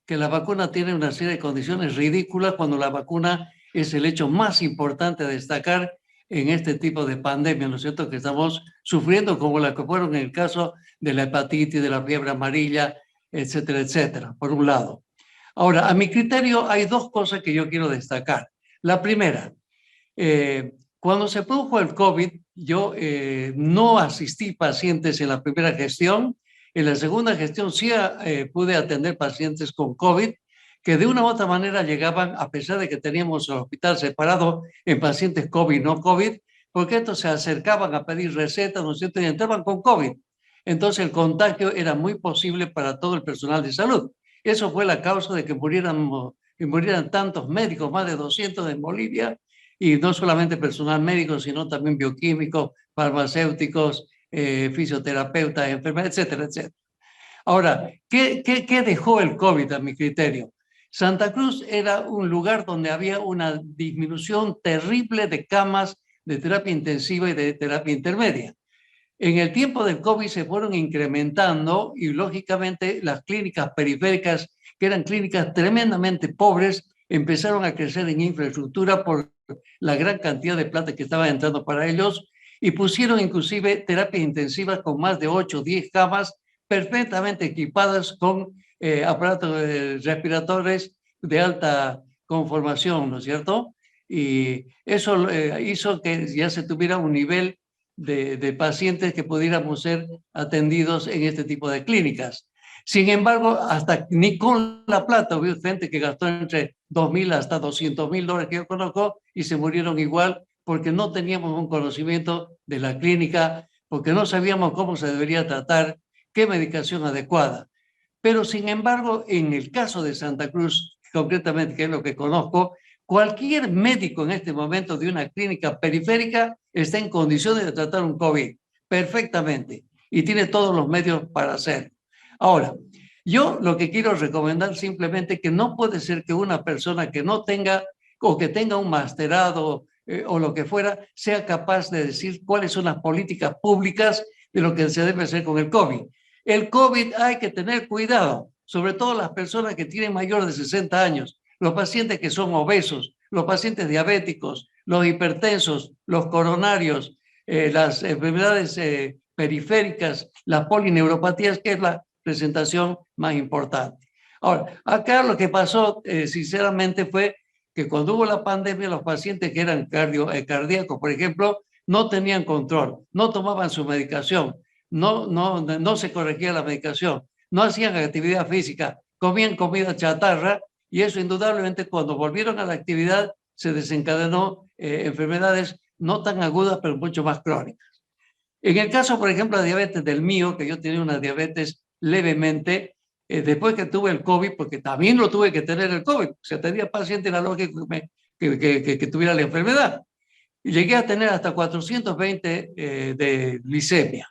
que la vacuna tiene una serie de condiciones ridículas cuando la vacuna es el hecho más importante a destacar en este tipo de pandemia, ¿no es cierto?, que estamos sufriendo, como la que fueron en el caso de la hepatitis, de la fiebre amarilla, etcétera, etcétera, por un lado. Ahora, a mi criterio, hay dos cosas que yo quiero destacar. La primera, cuando se produjo el COVID, yo no asistí pacientes en la primera gestión. En la segunda gestión sí pude atender pacientes con COVID, que de una u otra manera llegaban, a pesar de que teníamos el hospital separado en pacientes COVID, no COVID, porque estos se acercaban a pedir recetas, ¿no es cierto?, y entraban con COVID. Entonces el contagio era muy posible para todo el personal de salud. Eso fue la causa de que murieran tantos médicos, más de 200 en Bolivia, y no solamente personal médico, sino también bioquímicos, farmacéuticos, fisioterapeutas, enfermeras, etcétera, etcétera. Ahora, ¿qué dejó el COVID a mi criterio? Santa Cruz era un lugar donde había una disminución terrible de camas de terapia intensiva y de terapia intermedia. En el tiempo del COVID se fueron incrementando y, lógicamente, las clínicas periféricas, que eran clínicas tremendamente pobres, empezaron a crecer en infraestructura por la gran cantidad de plata que estaba entrando para ellos y pusieron inclusive terapias intensivas con más de 8 o 10 camas perfectamente equipadas con aparatos respiradores de alta conformación, ¿no es cierto? Y eso hizo que ya se tuviera un nivel de pacientes que pudiéramos ser atendidos en este tipo de clínicas. Sin embargo, hasta ni con la plata hubo gente que gastó entre $2,000 hasta $200,000 que yo conozco y se murieron igual porque no teníamos un conocimiento de la clínica, porque no sabíamos cómo se debería tratar, qué medicación adecuada. Pero sin embargo, en el caso de Santa Cruz, concretamente, que es lo que conozco, cualquier médico en este momento de una clínica periférica está en condiciones de tratar un COVID perfectamente y tiene todos los medios para hacerlo. Ahora, yo lo que quiero recomendar simplemente que no puede ser que una persona que no tenga o que tenga un masterado o lo que fuera sea capaz de decir cuáles son las políticas públicas de lo que se debe hacer con el COVID. El COVID hay que tener cuidado, sobre todo las personas que tienen mayor de 60 años, los pacientes que son obesos, los pacientes diabéticos, los hipertensos, los coronarios, las enfermedades periféricas, las polineuropatías, que es la presentación más importante. Ahora, acá lo que pasó, sinceramente, fue que cuando hubo la pandemia, los pacientes que eran cardíacos, por ejemplo, no tenían control, no tomaban su medicación, no se corregía la medicación, no hacían actividad física, comían comida chatarra y eso indudablemente cuando volvieron a la actividad se desencadenó enfermedades no tan agudas pero mucho más crónicas. En el caso, por ejemplo, de diabetes del mío, que yo tenía una diabetes levemente, después que tuve el COVID, porque también lo tuve que tener el COVID, o sea, tenía paciente era lógico que tuviera la enfermedad. Y llegué a tener hasta 420 de glicemia.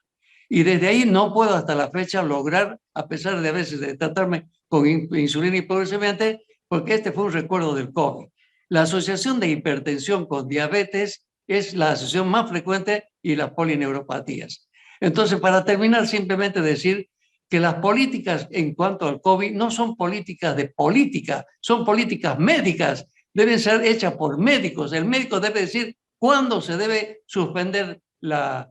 Y desde ahí no puedo hasta la fecha lograr, a pesar de a veces de tratarme con insulina hipoglucemiante, porque este fue un recuerdo del COVID. La asociación de hipertensión con diabetes es la asociación más frecuente y las polineuropatías. Entonces, para terminar, simplemente decir que las políticas en cuanto al COVID no son políticas de política, son políticas médicas, deben ser hechas por médicos. El médico debe decir cuándo se debe suspender las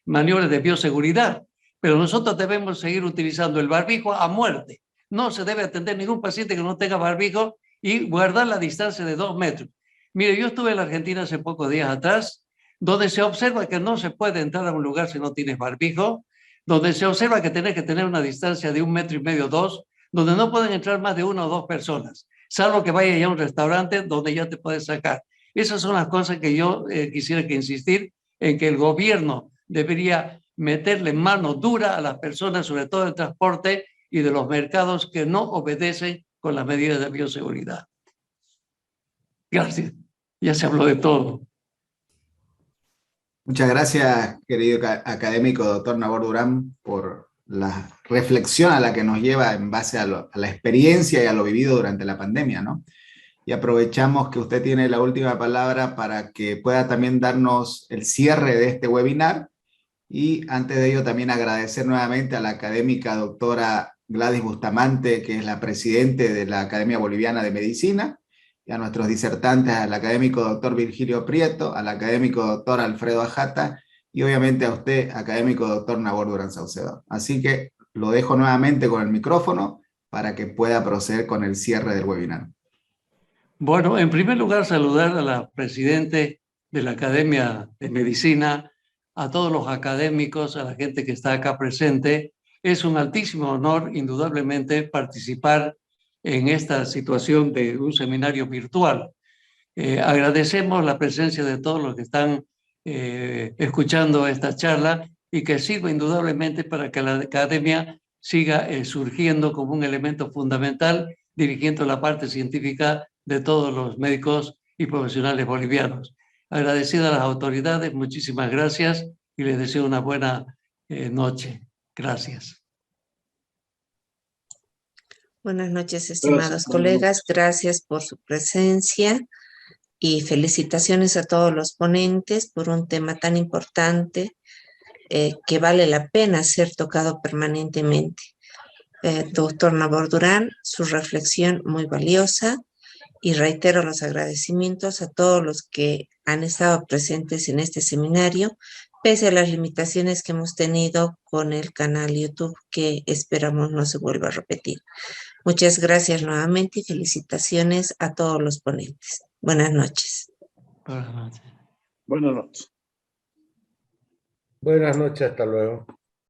maniobras de bioseguridad, pero nosotros debemos seguir utilizando el barbijo a muerte. No se debe atender ningún paciente que no tenga barbijo y guardar la distancia de 2 metros. Mire, yo estuve en la Argentina hace pocos días atrás, donde se observa que no se puede entrar a un lugar si no tienes barbijo, donde se observa que tienes que tener una distancia de 1,5 metros, 2, donde no pueden entrar más de 1 o 2 personas, salvo que vaya ya a un restaurante donde ya te puedes sacar. Esas son las cosas que yo quisiera que insistir en que el gobierno debería meterle mano dura a las personas, sobre todo del transporte y de los mercados que no obedecen con las medidas de bioseguridad. Gracias. Ya se habló de todo. Muchas gracias, querido académico doctor Nabor Durán, por la reflexión a la que nos lleva en base a la experiencia y a lo vivido durante la pandemia, ¿no? Y aprovechamos que usted tiene la última palabra para que pueda también darnos el cierre de este webinar. Y antes de ello también agradecer nuevamente a la académica doctora Gladys Bustamante, que es la presidente de la Academia Boliviana de Medicina, y a nuestros disertantes, al académico doctor Virgilio Prieto, al académico doctor Alfredo Ajata, y obviamente a usted, académico doctor Nabor Durán Saucedo. Así que lo dejo nuevamente con el micrófono para que pueda proceder con el cierre del webinar. Bueno, en primer lugar, saludar a la presidente de la Academia de Medicina, a todos los académicos, a la gente que está acá presente. Es un altísimo honor, indudablemente, participar en esta situación de un seminario virtual. Agradecemos la presencia de todos los que están escuchando esta charla y que sirva indudablemente para que la academia siga surgiendo como un elemento fundamental, dirigiendo la parte científica de todos los médicos y profesionales bolivianos. Agradecido a las autoridades, muchísimas gracias y les deseo una buena noche. Gracias. Buenas noches, estimados colegas. Gracias por su presencia y felicitaciones a todos los ponentes por un tema tan importante que vale la pena ser tocado permanentemente. Doctor Nabor Durán, su reflexión muy valiosa, y reitero los agradecimientos a todos los que han estado presentes en este seminario, pese a las limitaciones que hemos tenido con el canal YouTube, que esperamos no se vuelva a repetir. Muchas gracias nuevamente y felicitaciones a todos los ponentes. Buenas noches. Buenas noches. Buenas noches. Buenas noches, hasta luego.